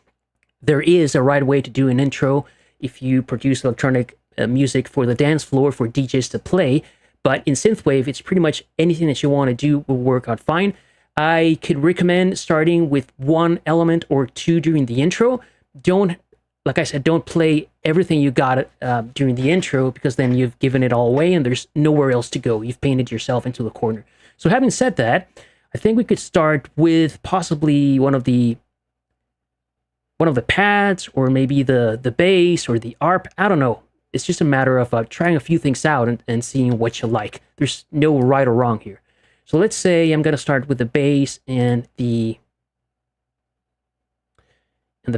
There is a right way to do an intro if you produce electronic music for the dance floor for DJs to play, but in synthwave, it's pretty much anything that you want to do will work out fine. I could recommend starting with 1 element or 2 during the intro. Like I said, don't play everything you got during the intro, because then you've given it all away and there's nowhere else to go. You've painted yourself into the corner. So having said that, I think we could start with possibly one of the pads, or maybe the bass or the ARP. I don't know. It's just a matter of trying a few things out and seeing what you like. There's no right or wrong here. So let's say I'm going to start with the bass and the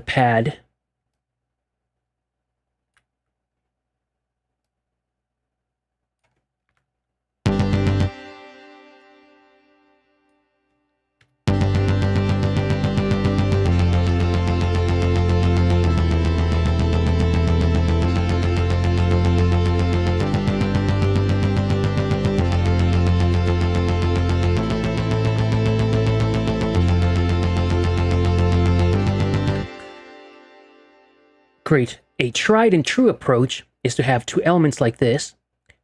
pad. Great. A tried and true approach is to have 2 elements like this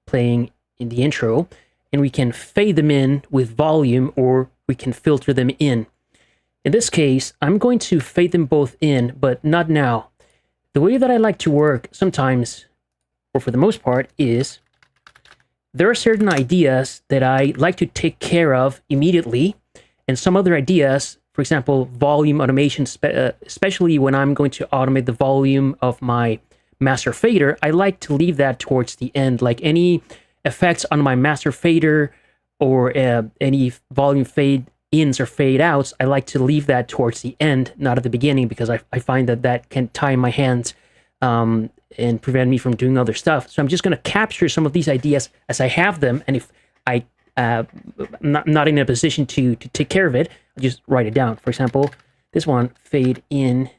playing in the intro, and we can fade them in with volume, or we can filter them in. In this case, I'm going to fade them both in, but not now. The way that I like to work sometimes, or for the most part, is there are certain ideas that I like to take care of immediately, and some other ideas, for example, volume automation, especially when I'm going to automate the volume of my master fader, I like to leave that towards the end. Like any effects on my master fader or any volume fade ins or fade outs, I like to leave that towards the end, not at the beginning, because I find that can tie my hands and prevent me from doing other stuff. So I'm just going to capture some of these ideas as I have them, and if I'm not in a position to take care of it, I'll just write it down. For example, this one, fade in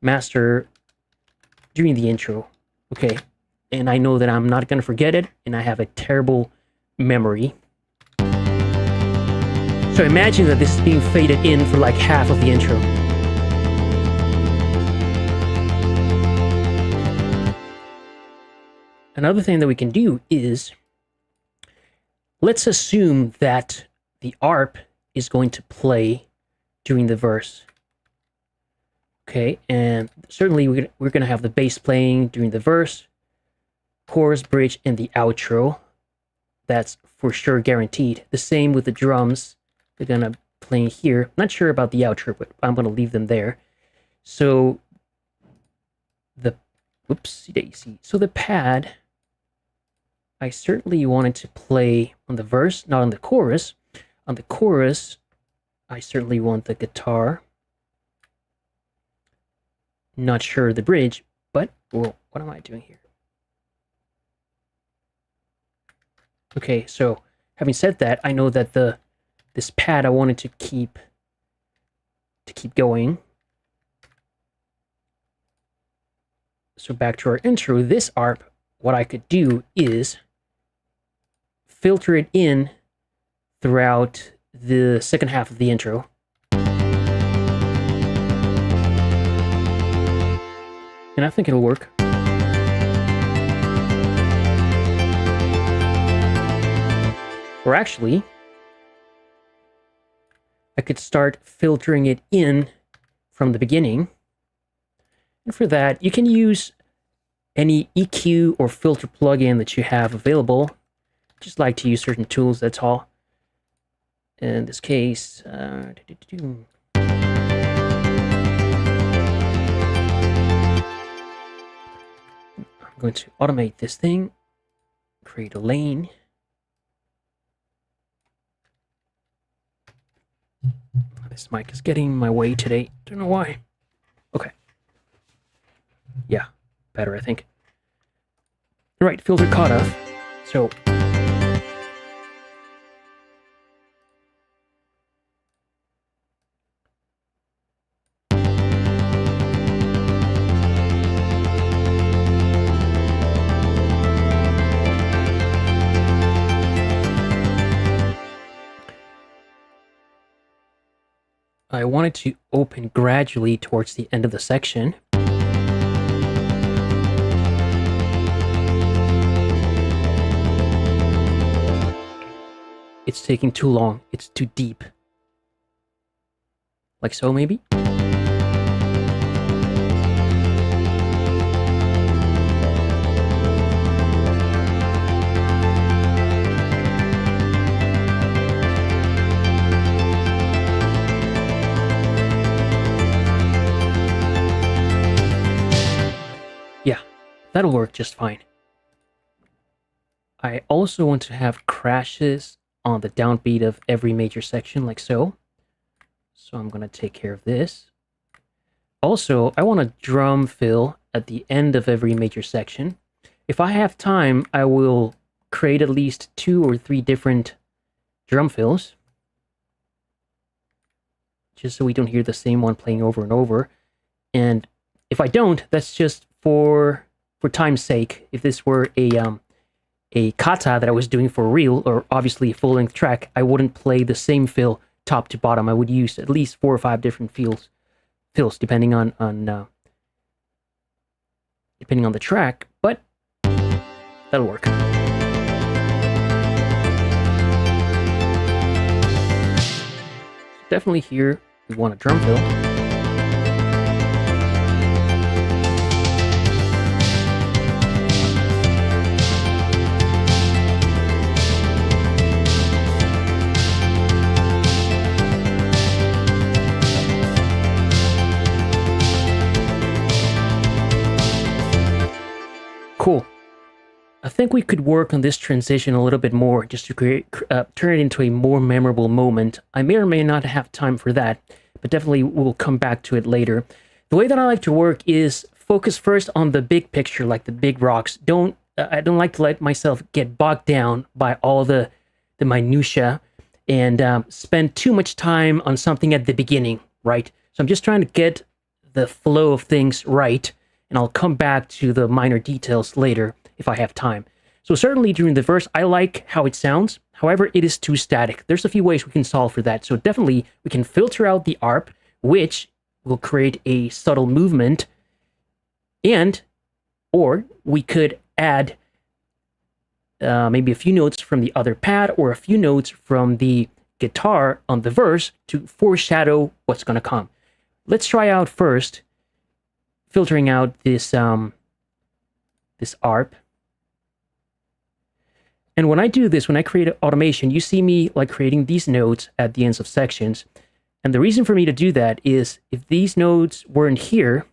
master during the intro. Okay, and I know that I'm not going to forget it, and I have a terrible memory. So imagine that this is being faded in for like half of the intro. Another thing that we can do is, let's assume that the ARP is going to play during the verse. Okay, and certainly we're going to have the bass playing during the verse, chorus, bridge, and the outro. That's for sure guaranteed. The same with the drums. They're going to play here. Not sure about the outro, but I'm going to leave them there. So the, whoopsie daisy. So the pad, I certainly wanted to play on the verse, not on the chorus. On the chorus, I certainly want the guitar. Not sure the bridge, but, well, what am I doing here? Okay, so having said that, I know that this pad I wanted to keep going. So back to our intro, this ARP, what I could do is filter it in throughout the second half of the intro. And I think it'll work. Or actually, I could start filtering it in from the beginning. And for that, you can use any EQ or filter plugin that you have available. Just like to use certain tools, that's all. In this case, I'm going to automate this thing, create a lane. This mic is getting in my way today. Don't know why. Okay. Yeah, better, I think. All right, filter cutoff. So I wanted to open gradually towards the end of the section. It's taking too long. It's too deep. Like so, maybe? Yeah, that'll work just fine. I also want to have crashes on the downbeat of every major section, like so. So I'm going to take care of this. Also, I want a drum fill at the end of every major section. If I have time, I will create at least 2 or 3 different drum fills, just so we don't hear the same one playing over and over. And if I don't, that's just for time's sake. If this were a kata that I was doing for real, or obviously a full-length track, I wouldn't play the same fill top to bottom. I would use at least 4 or 5 different fills depending on the track, but that'll work. Definitely here we want a drum fill. Cool. I think we could work on this transition a little bit more just to turn it into a more memorable moment. I may or may not have time for that, but definitely we'll come back to it later. The way that I like to work is focus first on the big picture, like the big rocks. I don't like to let myself get bogged down by all the minutia and spend too much time on something at the beginning, right? So I'm just trying to get the flow of things right, and I'll come back to the minor details later. if I have time. So certainly during the verse, I like how it sounds. However, it is too static. There's a few ways we can solve for that. So definitely we can filter out the ARP, which will create a subtle movement, or we could add maybe a few notes from the other pad or a few notes from the guitar on the verse to foreshadow what's going to come. Let's try out first filtering out this this ARP. And when I do this, when I create automation, you see me like creating these notes at the ends of sections. And the reason for me to do that is if these nodes weren't here,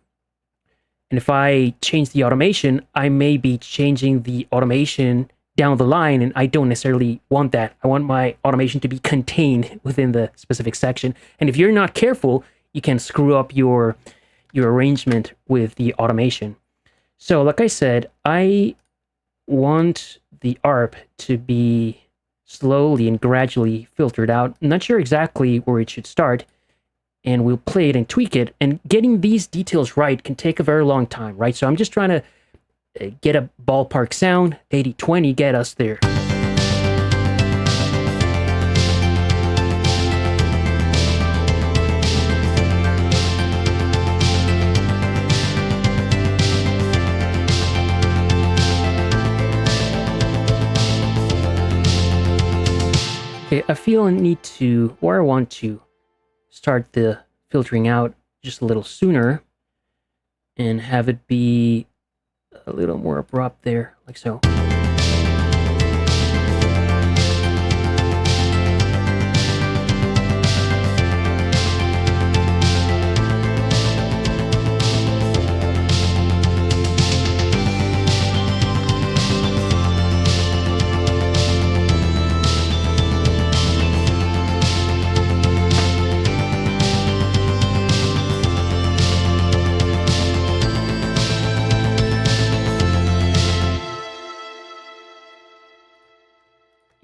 and if I change the automation, I may be changing the automation down the line, and I don't necessarily want that. I want my automation to be contained within the specific section. And if you're not careful, you can screw up your arrangement with the automation. So like I said, I want the ARP to be slowly and gradually filtered out. I'm not sure exactly where it should start, and we'll play it and tweak it. And getting these details right can take a very long time, right? So I'm just trying to get a ballpark sound. 80-20 get us there. Okay, I feel I need to, or I want to, start the filtering out just a little sooner and have it be a little more abrupt there, like so.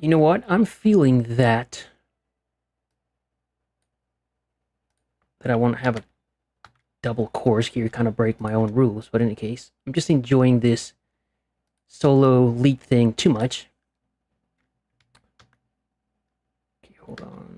You know what? I'm feeling that I want to have a double chorus here, kind of break my own rules. But in any case, I'm just enjoying this solo lead thing too much. Okay, hold on.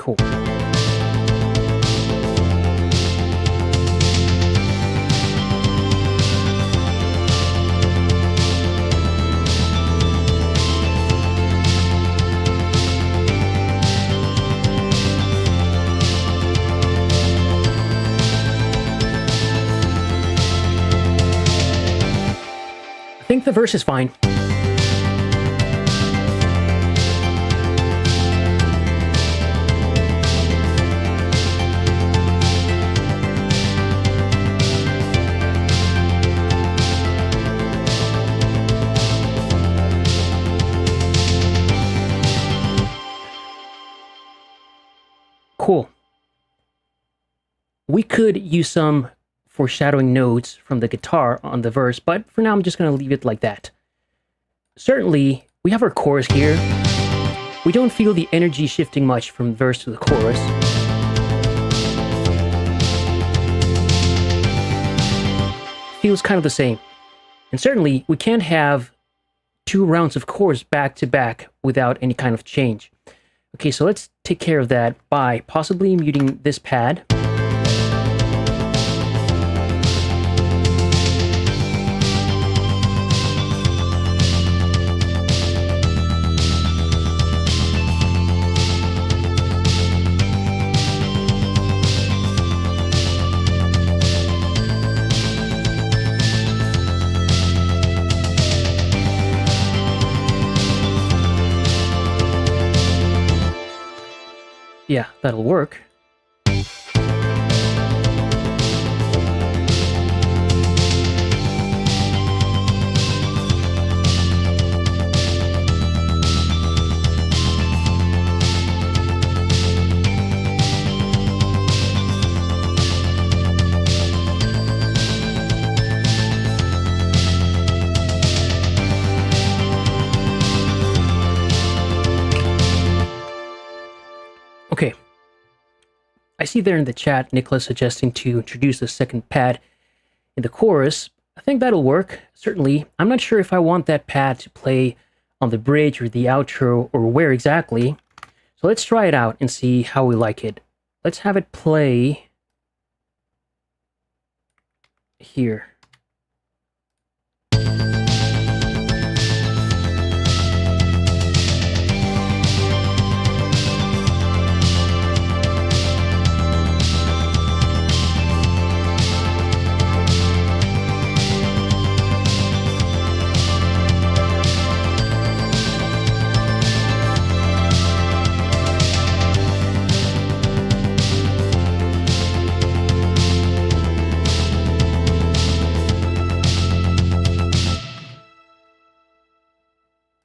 Cool. I think the verse is fine. Cool. We could use some foreshadowing notes from the guitar on the verse, but for now I'm just going to leave it like that. Certainly, we have our chorus here. We don't feel the energy shifting much from verse to the chorus. Feels kind of the same. And certainly, we can't have 2 rounds of chorus back to back without any kind of change. Okay, so let's take care of that by possibly muting this pad. Yeah, that'll work. I see there in the chat Nicholas suggesting to introduce a second pad in the chorus. I think that'll work, certainly. I'm not sure if I want that pad to play on the bridge or the outro or where exactly. So let's try it out and see how we like it. Let's have it play here.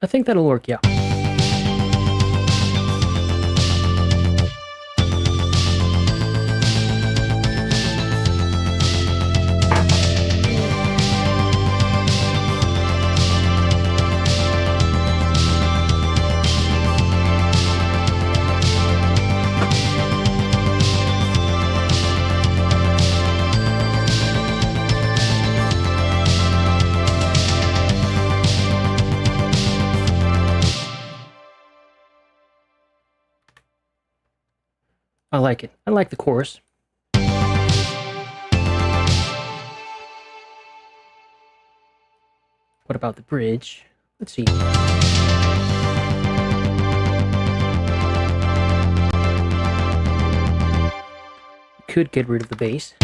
I think that'll work, yeah. I like it. I like the chorus. What about the bridge? Let's see. Could get rid of the bass.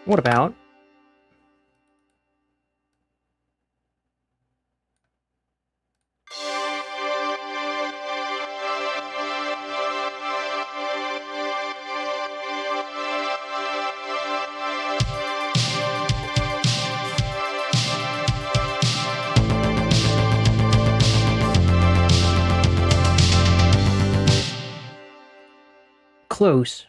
What about close?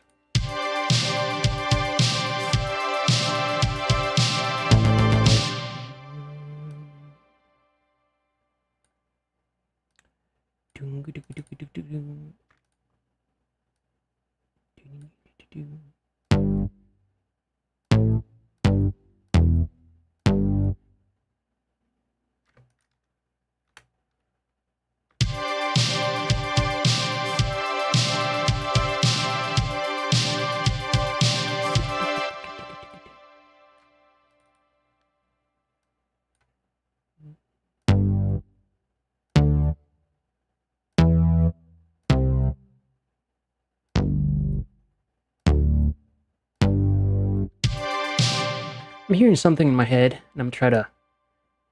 I'm hearing something in my head, and I'm trying to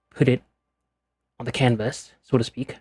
put it on the canvas, so to speak.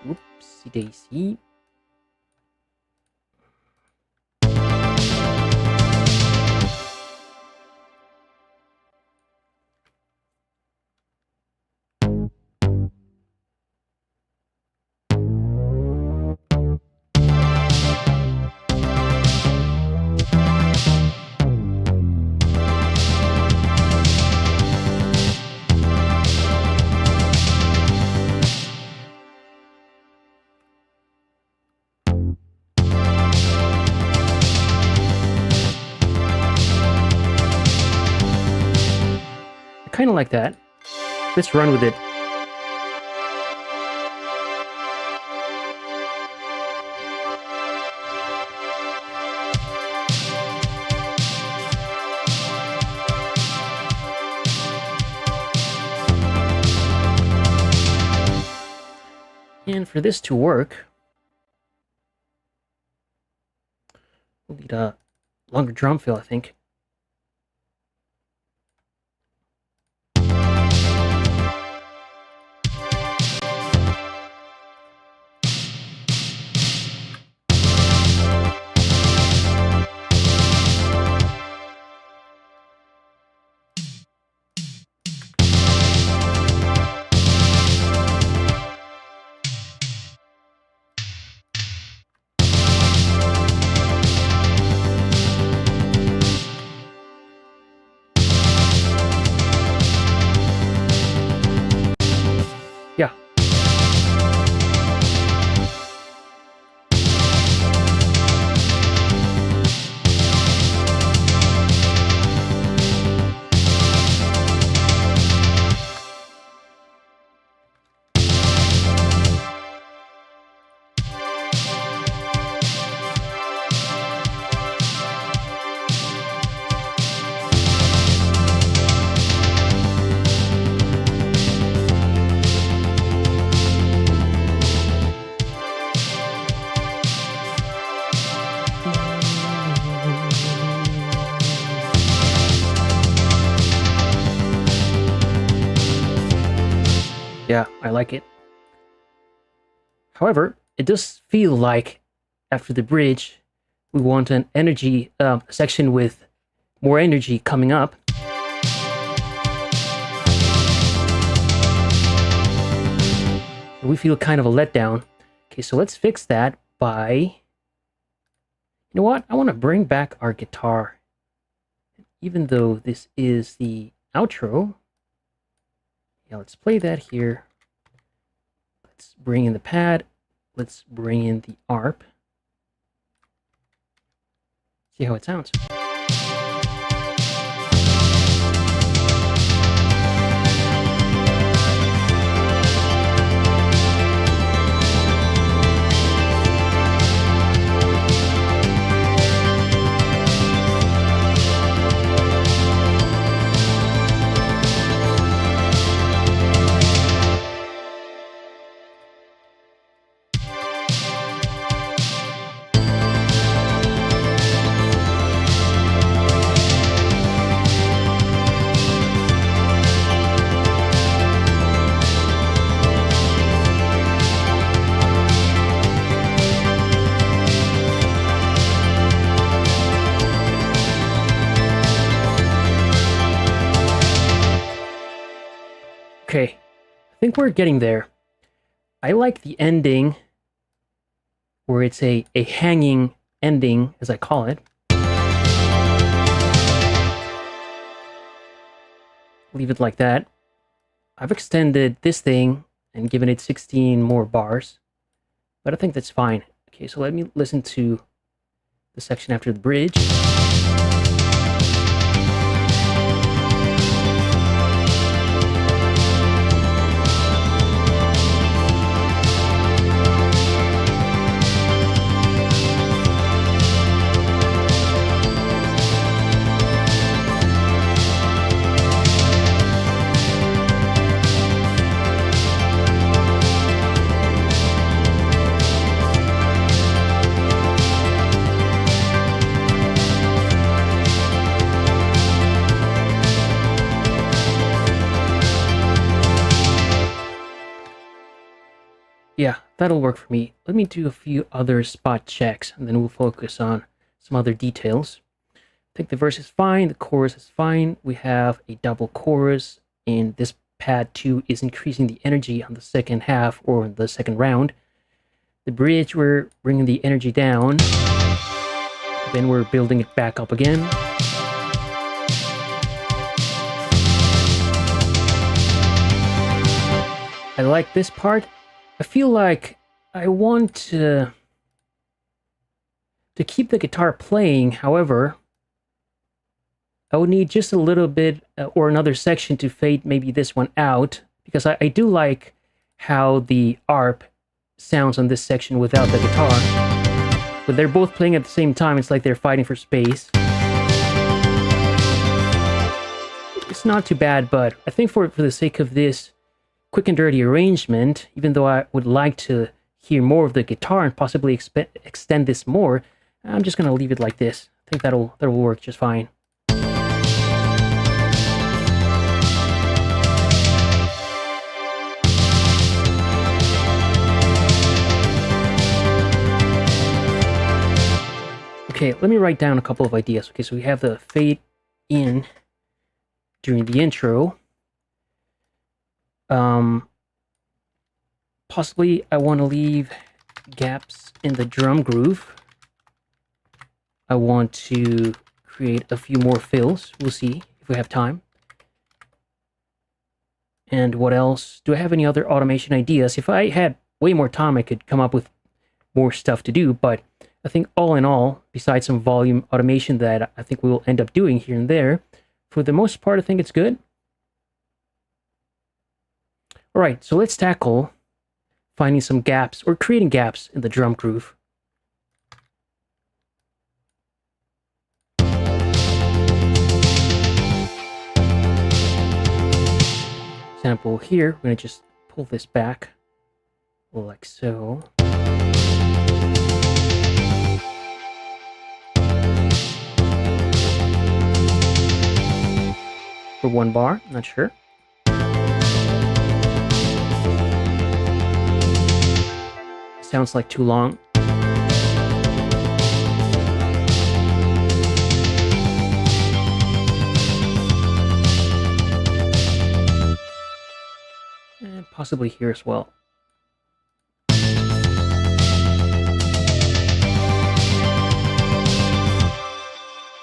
Whoopsie daisy. kind of like that. Let's run with it. And for this to work, we'll need a longer drum fill, I think. Yeah. Yeah, I like it. However, it does feel like after the bridge, we want an energy section with more energy coming up. We feel kind of a letdown. Okay, so let's fix that by... You know what? I want to bring back our guitar. Even though this is the outro, yeah, let's play that here. Let's bring in the pad. Let's bring in the ARP. See how it sounds. Okay, I think we're getting there. I like the ending, where it's a hanging ending, as I call it. Leave it like that. I've extended this thing and given it 16 more bars, but I think that's fine. Okay, so let me listen to the section after the bridge. Yeah, that'll work for me. Let me do a few other spot checks, and then we'll focus on some other details. I think the verse is fine, the chorus is fine. We have a double chorus, and this pad 2 is increasing the energy on the second half, or the second round. The bridge, we're bringing the energy down. Then we're building it back up again. I like this part. I feel like I want to keep the guitar playing, however, I would need just a little bit or another section to fade maybe this one out, because I do like how the ARP sounds on this section without the guitar. But they're both playing at the same time. It's like they're fighting for space. It's not too bad, but I think for the sake of this quick and dirty arrangement, even though I would like to hear more of the guitar and possibly extend this more, I'm just going to leave it like this. I think that'll work just fine. Okay, let me write down a couple of ideas. Okay, so we have the fade in during the intro. Possibly I want to leave gaps in the drum groove. I want to create a few more fills. We'll see if we have time. And what else? Do I have any other automation ideas? If I had way more time, I could come up with more stuff to do, but I think all in all, besides some volume automation that I think we will end up doing here and there, for the most part, I think it's good. All right, so let's tackle finding some gaps or creating gaps in the drum groove. Example here, we're going to just pull this back like so. For one bar, not sure. Sounds like too long. And possibly here as well.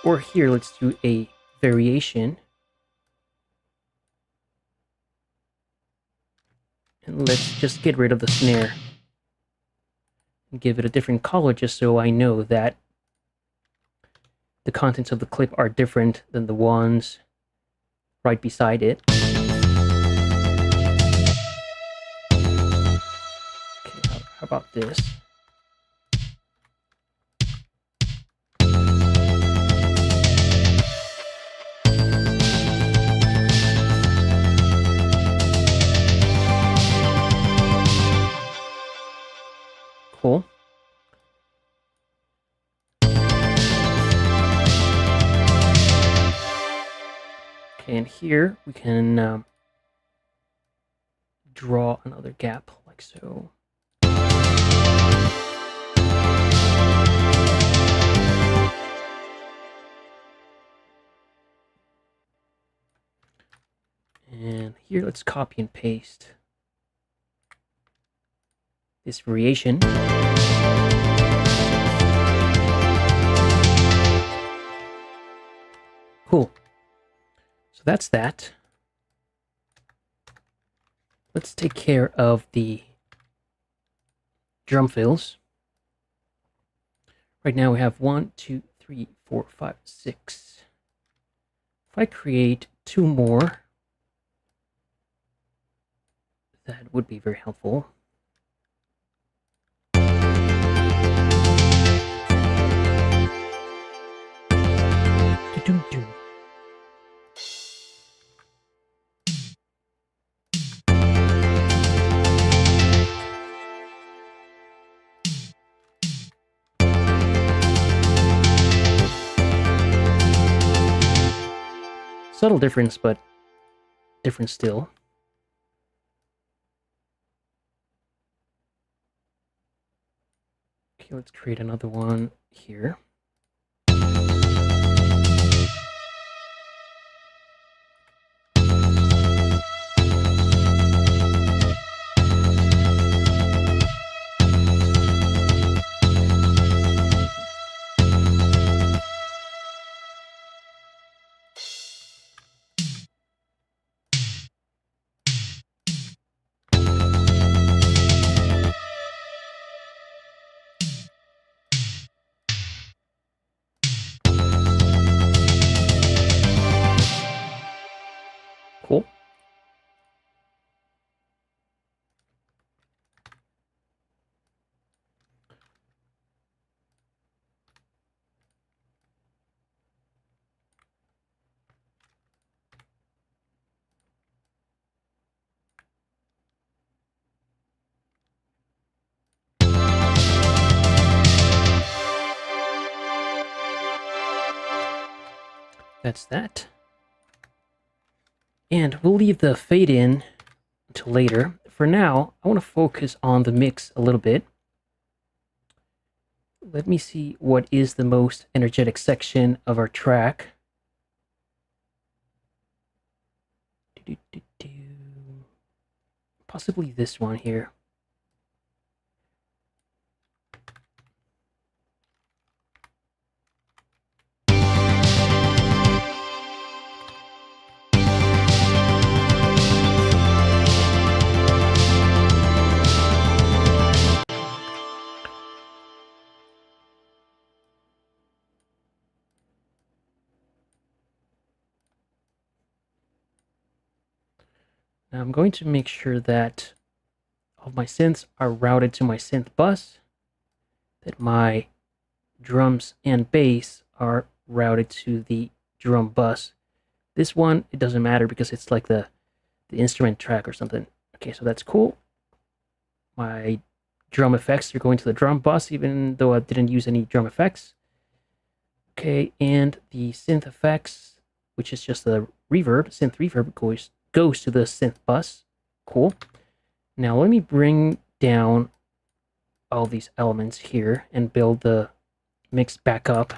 Or here, let's do a variation. And let's just get rid of the snare. And give it a different color just so I know that the contents of the clip are different than the ones right beside it. Okay, how about this? Cool. Okay, and here we can draw another gap like so. And here, let's copy and paste this variation. Cool. So that's that. Let's take care of the drum fills. Right now we have 1, 2, 3, 4, 5, 6. If I create 2 more, that would be very helpful. Do-do-do. Subtle difference, but different still. Okay, let's create another one here. That's that. And we'll leave the fade in until later. For now, I want to focus on the mix a little bit. Let me see what is the most energetic section of our track. Possibly this one here. Now I'm going to make sure that all of my synths are routed to my synth bus, that my drums and bass are routed to the drum bus. This one, it doesn't matter because it's like the instrument track or something. Okay, so that's cool. My drum effects are going to the drum bus, even though I didn't use any drum effects. Okay, and the synth effects, which is just the reverb, synth reverb, goes to the synth bus. Cool. Now let me bring down all these elements here and build the mix back up.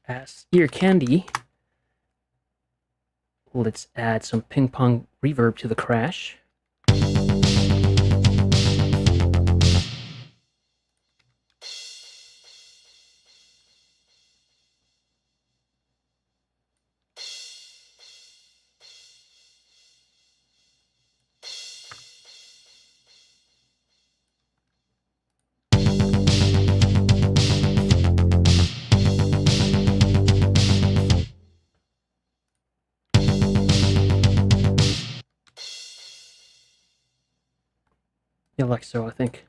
As ear candy, let's add some ping pong reverb to the crash. Yeah, like so, I think.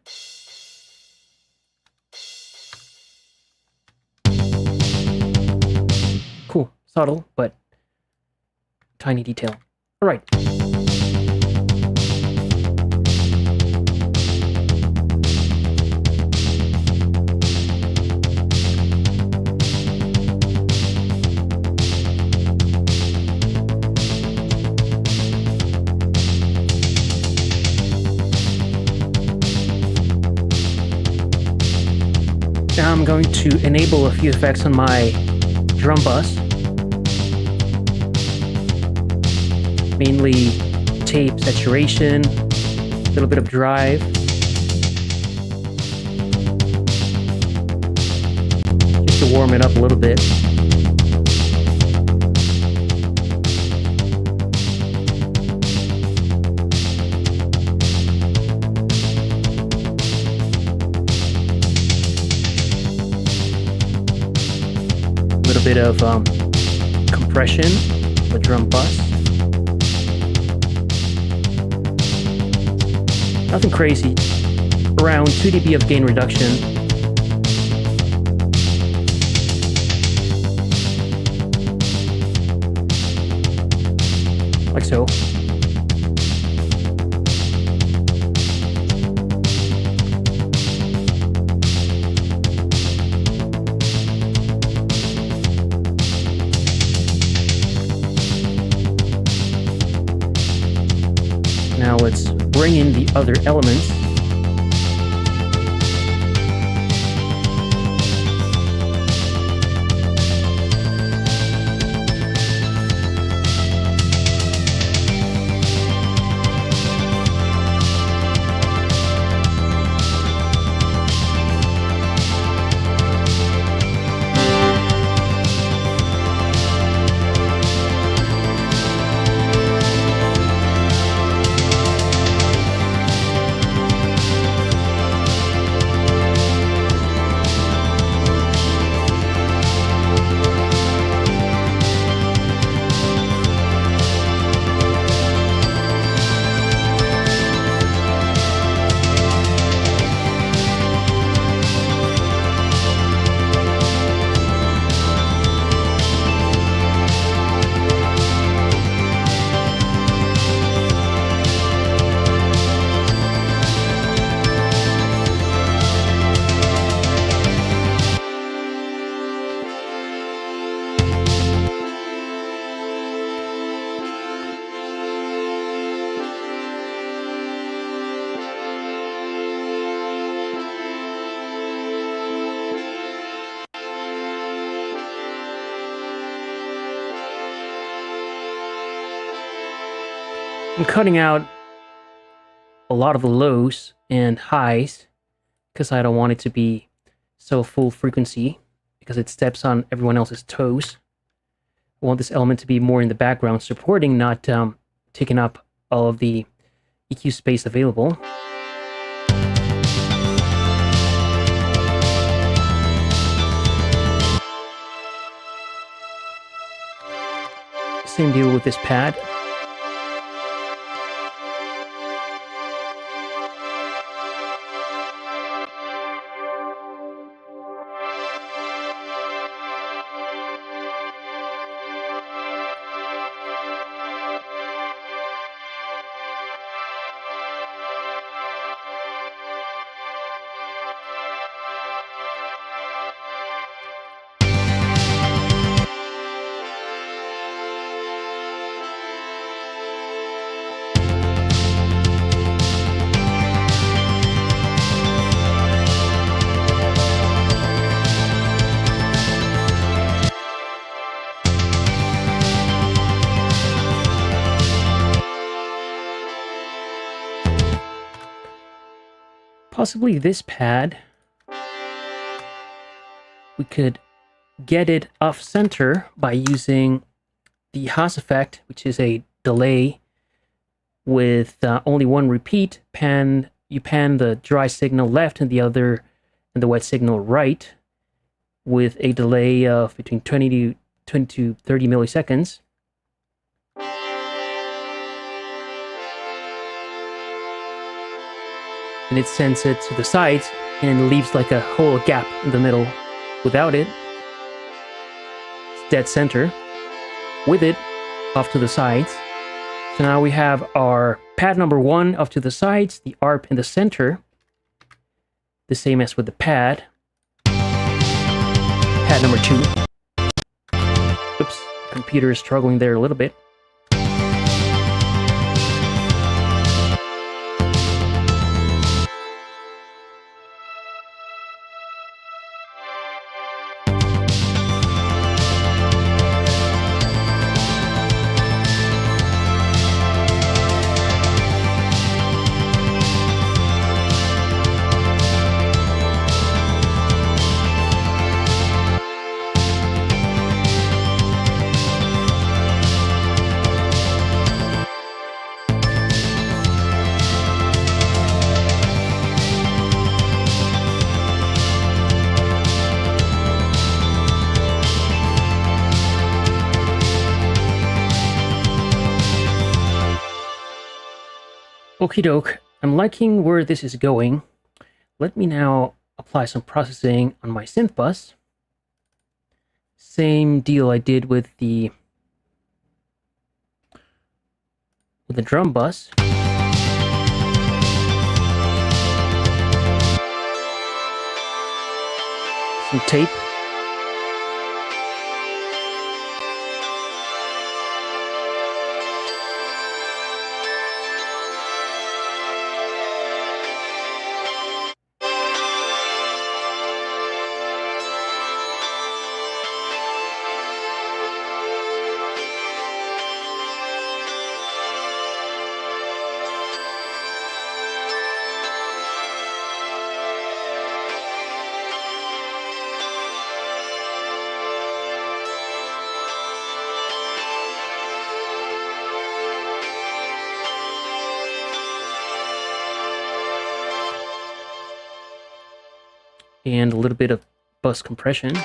Cool, subtle, but tiny detail. All right. Now I'm going to enable a few effects on my drum bus. Mainly tape saturation, a little bit of drive. Just to warm it up a little bit. A little bit of compression on the drum bus. Nothing crazy. Around 2 dB of gain reduction. Like so. Now let's bring in the other elements. I'm cutting out a lot of the lows and highs because I don't want it to be so full frequency because it steps on everyone else's toes. I want this element to be more in the background, supporting, not taking up all of the EQ space available. Same deal with this pad. Possibly this pad, we could get it off center by using the Haas effect, which is a delay with only one repeat. You pan the dry signal left and the wet signal right with a delay of between 20 to 30 milliseconds. And it sends it to the sides and leaves like a whole gap in the middle. Without it, it's dead center. With it, off to the sides. So now we have our pad number 1 off to the sides, the ARP in the center. The same as with the pad. Pad number 2. Oops, computer is struggling there a little bit. Okie doke, I'm liking where this is going. Let me now apply some processing on my synth bus. Same deal I did with the drum bus. Some tape. And a little bit of bus compression.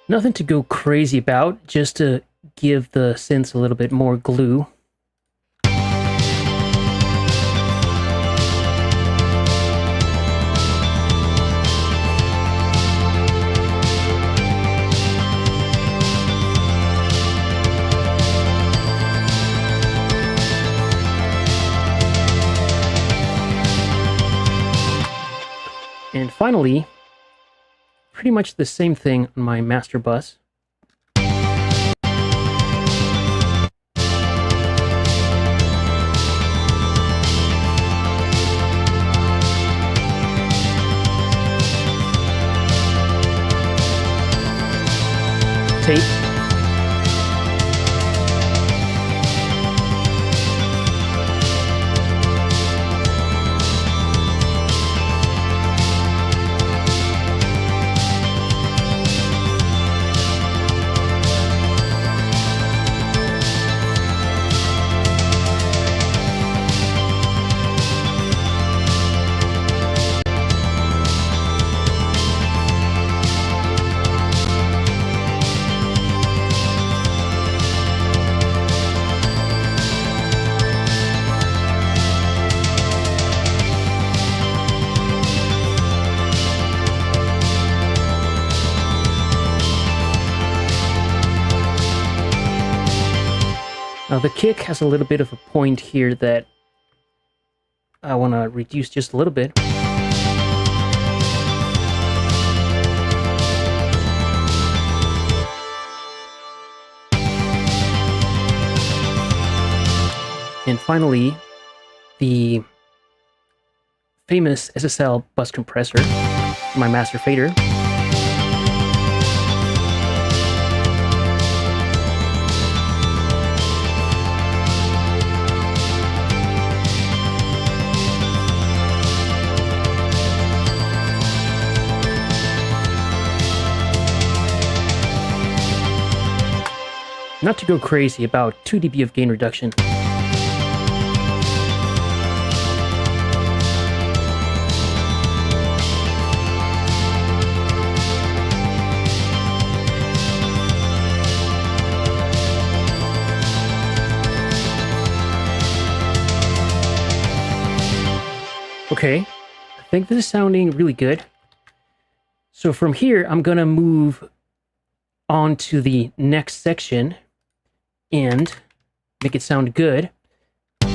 Nothing to go crazy about, just to give the synths a little bit more glue. finally, pretty much the same thing on my master bus. Tape. Now the kick has a little bit of a point here that I want to reduce just a little bit. And finally, the famous SSL bus compressor, my master fader. Not to go crazy, about 2 dB of gain reduction. Okay, I think this is sounding really good. So from here, I'm gonna move on to the next section and make it sound good. I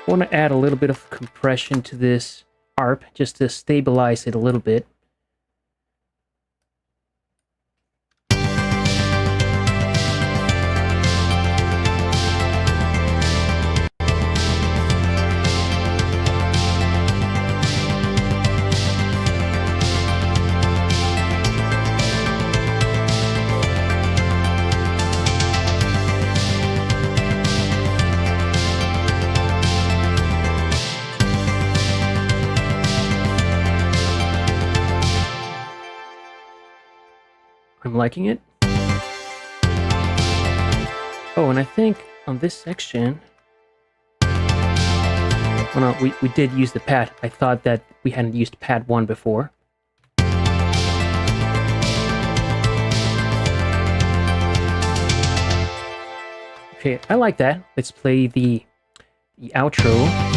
want to add a little bit of compression to this ARP just to stabilize it a little bit. I'm liking it. Oh, and I think on this section, well, no, we did use the pad. I thought that we hadn't used pad 1 before. Okay, I like that. Let's play the outro.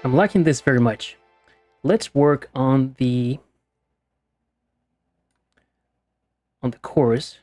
I'm liking this very much. Let's work on the chorus.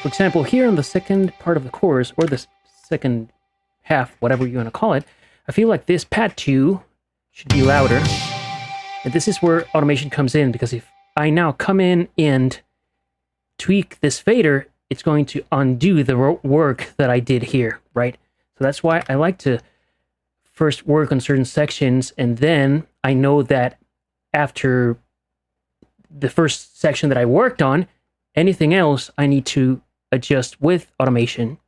For example, here in the second part of the chorus, or the second half, whatever you want to call it, I feel like this pad 2 should be louder. And this is where automation comes in, because if I now come in and tweak this fader, it's going to undo the work that I did here, right? So that's why I like to first work on certain sections, and then I know that after the first section that I worked on, anything else I need to adjust with automation.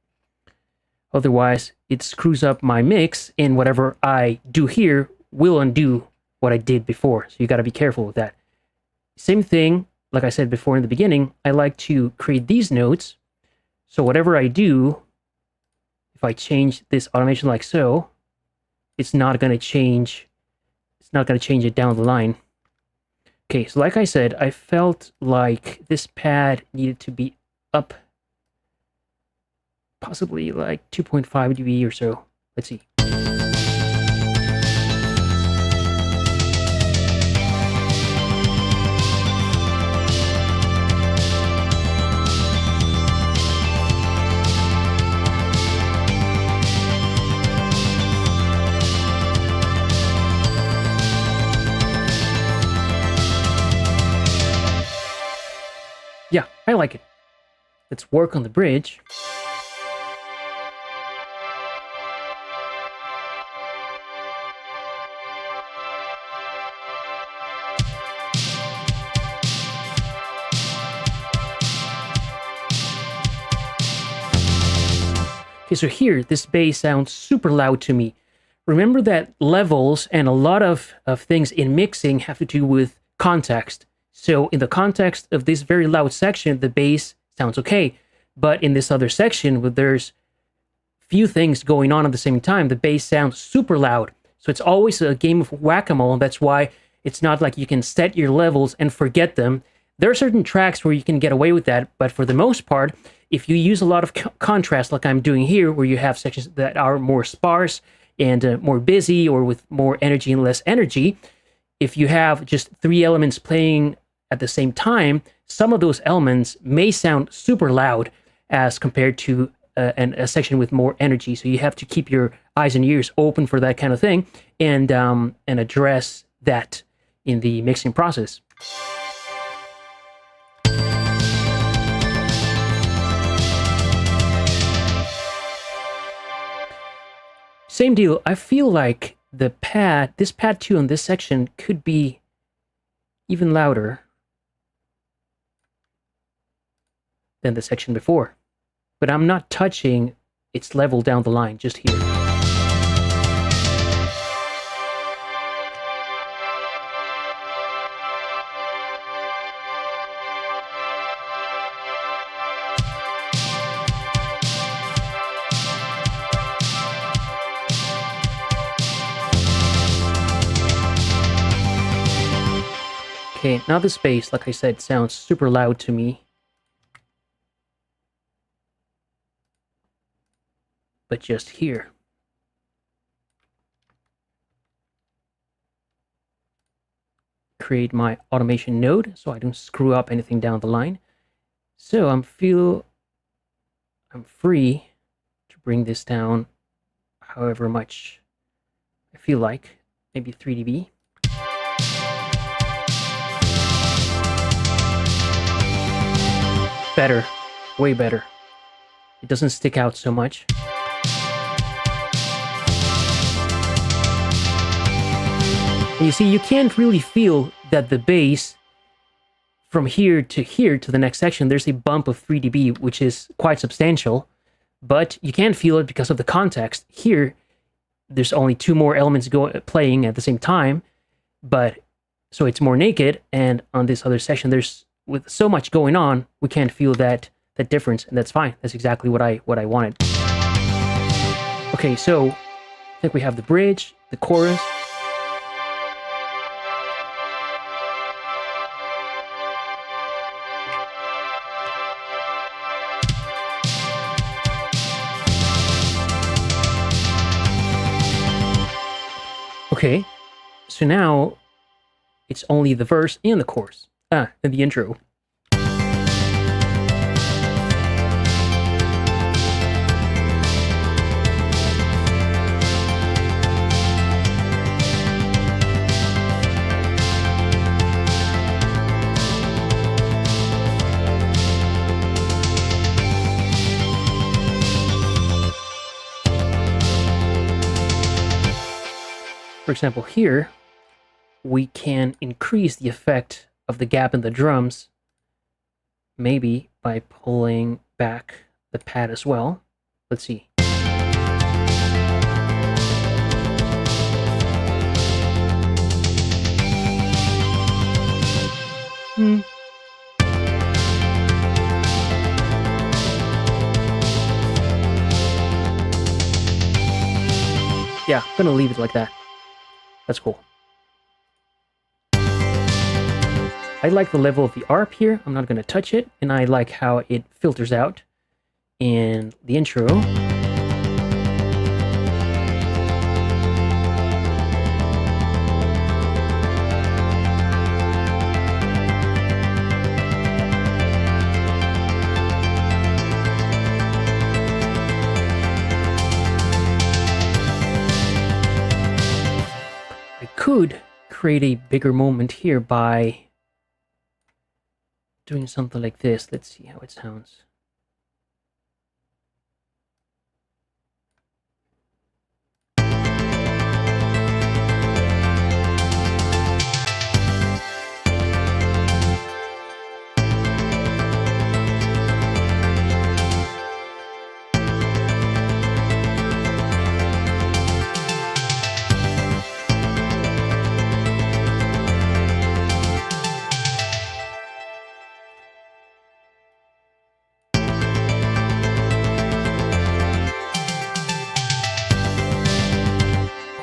Otherwise, it screws up my mix, and whatever I do here will undo what I did before. So you got to be careful with that. Same thing, like I said before in the beginning, I like to create these notes. So whatever I do, if I change this automation like so, it's not going to change. It's not going to change it down the line. Okay, so like I said, I felt like this pad needed to be up possibly like 2.5 dB or so. Let's see. Yeah, I like it. Let's work on the bridge. Okay, so here, this bass sounds super loud to me. Remember that levels and a lot of things in mixing have to do with context. So in the context of this very loud section, the bass sounds okay. But in this other section, where there's few things going on at the same time, the bass sounds super loud. So it's always a game of whack-a-mole. That's why it's not like you can set your levels and forget them. There are certain tracks where you can get away with that, but for the most part, if you use a lot of contrast like I'm doing here, where you have sections that are more sparse and more busy, or with more energy and less energy, if you have just 3 elements playing at the same time, some of those elements may sound super loud as compared to a section with more energy. So you have to keep your eyes and ears open for that kind of thing, and address that in the mixing process. Same deal. I feel like this pad 2 on this section could be even louder than the section before. But I'm not touching its level down the line, just here. Okay, now this bass, like I said, sounds super loud to me. But just here. Create my automation node so I don't screw up anything down the line. So I'm free to bring this down however much I feel like, maybe 3 dB. Better, way better. It doesn't stick out so much. And you see, you can't really feel that the bass from here to the next section, there's a bump of 3 dB, which is quite substantial, but you can feel it because of the context. Here, there's only 2 more elements playing at the same time, but so it's more naked, and on this other section, with so much going on, we can't feel that difference, and that's fine. That's exactly what I wanted. Okay, so I think we have the bridge, the chorus. Okay, so now it's only the verse and the chorus. And the intro. For example, here, we can increase the effect of the gap in the drums, maybe by pulling back the pad as well. Let's see. Yeah, I'm gonna leave it like that. That's cool. I like the level of the ARP here. I'm not gonna touch it, and I like how it filters out in the intro. Could create a bigger moment here by doing something like this. Let's see how it sounds.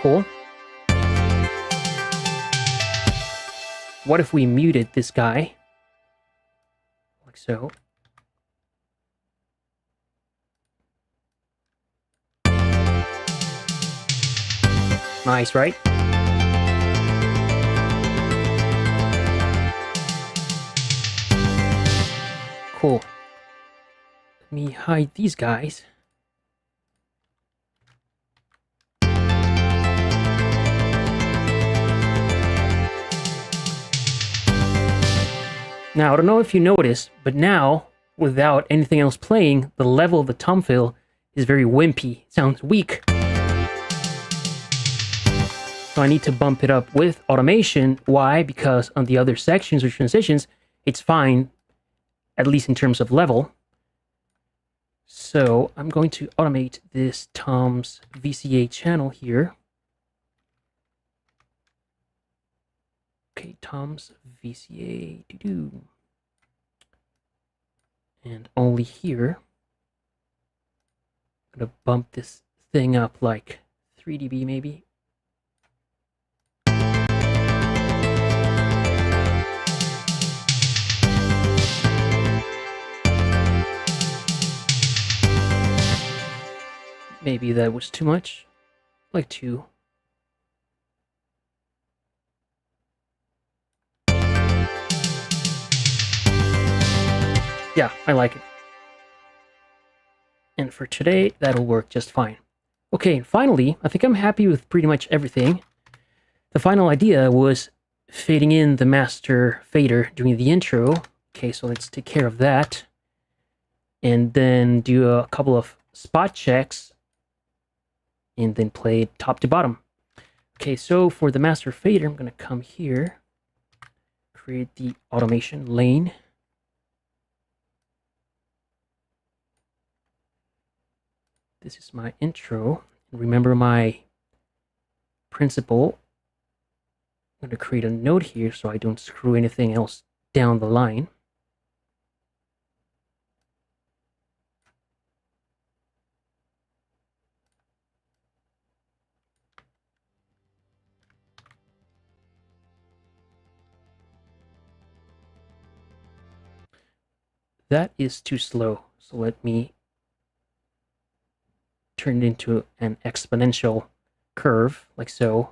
Cool. What if we muted this guy? Like so. Nice, right? Cool. Let me hide these guys. Now, I don't know if you noticed, but now, without anything else playing, the level of the tom fill is very wimpy. It sounds weak. So I need to bump it up with automation. Why? Because on the other sections or transitions, it's fine, at least in terms of level. So I'm going to automate this Tom's VCA channel here. Okay, Tom's VCA, and only here. I'm gonna bump this thing up like 3 dB maybe. Maybe that was too much, like 2. Yeah, I like it. And for today, that'll work just fine. Okay, finally, I think I'm happy with pretty much everything. The final idea was fading in the master fader during the intro. Okay, so let's take care of that. And then do a couple of spot checks. And then play it top to bottom. Okay, so for the master fader, I'm going to come here. Create the automation lane. This is my intro. Remember my principle. I'm going to create a note here so I don't screw anything else down the line. That is too slow, so let me turn it into an exponential curve, like so.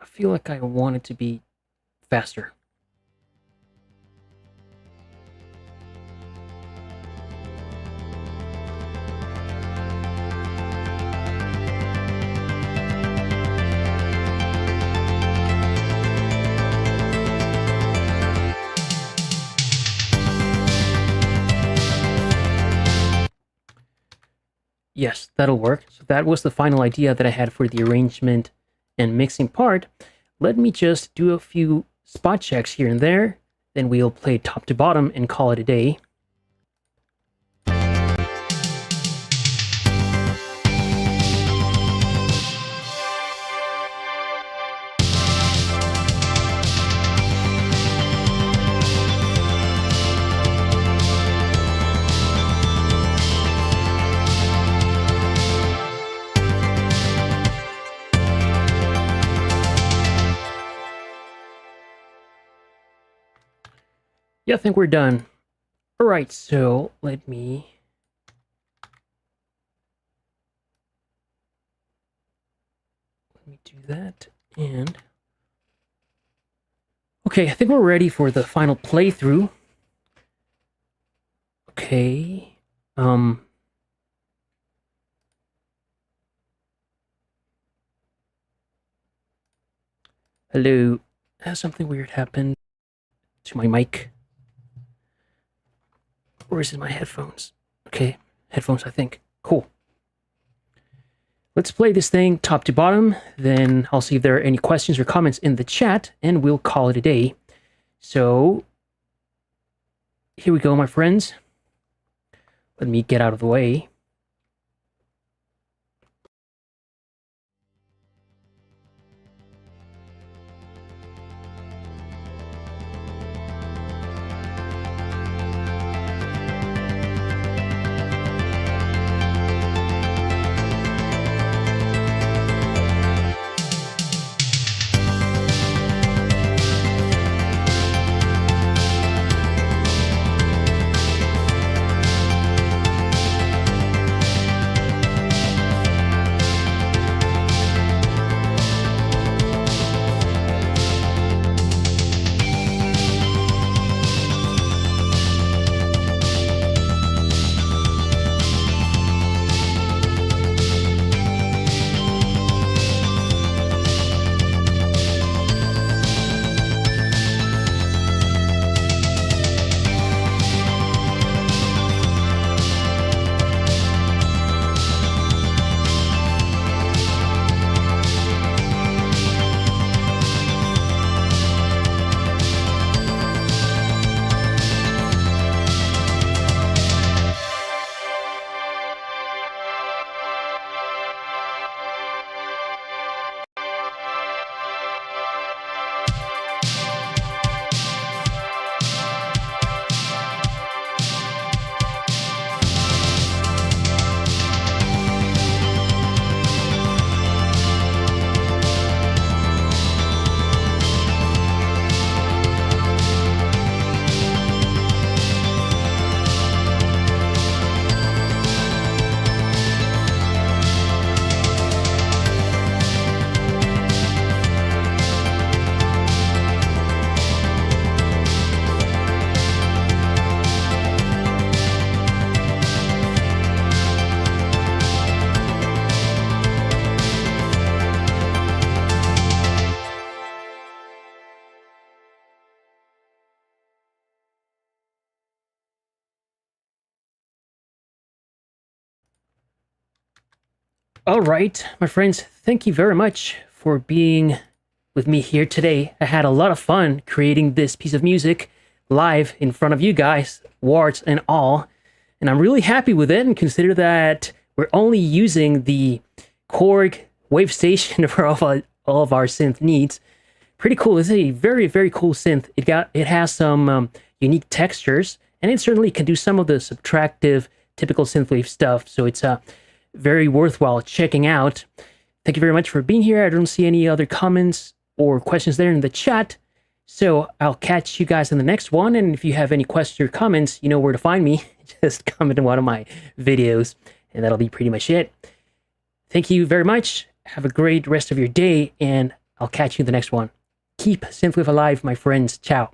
I feel like I want it to be faster. Yes, that'll work. So that was the final idea that I had for the arrangement and mixing part. Let me just do a few spot checks here and there, then we'll play top to bottom and call it a day. Yeah, I think we're done. All right, so let me do that. And okay, I think we're ready for the final playthrough. Okay. Hello. Has something weird happened to my mic? Or is it my headphones? Okay, headphones, I think. Cool. Let's play this thing top to bottom, then I'll see if there are any questions or comments in the chat, and we'll call it a day. So, here we go, my friends. Let me get out of the way. All right, my friends, thank you very much for being with me here today. I had a lot of fun creating this piece of music live in front of you guys, warts and all. And I'm really happy with it, and consider that we're only using the Korg Wavestation for all of our synth needs. Pretty cool. It's a very, very cool synth. It has some unique textures, and it certainly can do some of the subtractive, typical synthwave stuff. So it's very worthwhile checking out. Thank you very much for being here. I don't see any other comments or questions there in the chat. So I'll catch you guys in the next one. And if you have any questions or comments, you know where to find me. Just comment in one of my videos, and that'll be pretty much it. Thank you very much. Have a great rest of your day, and I'll catch you in the next one. Keep synthwave alive, my friends. Ciao.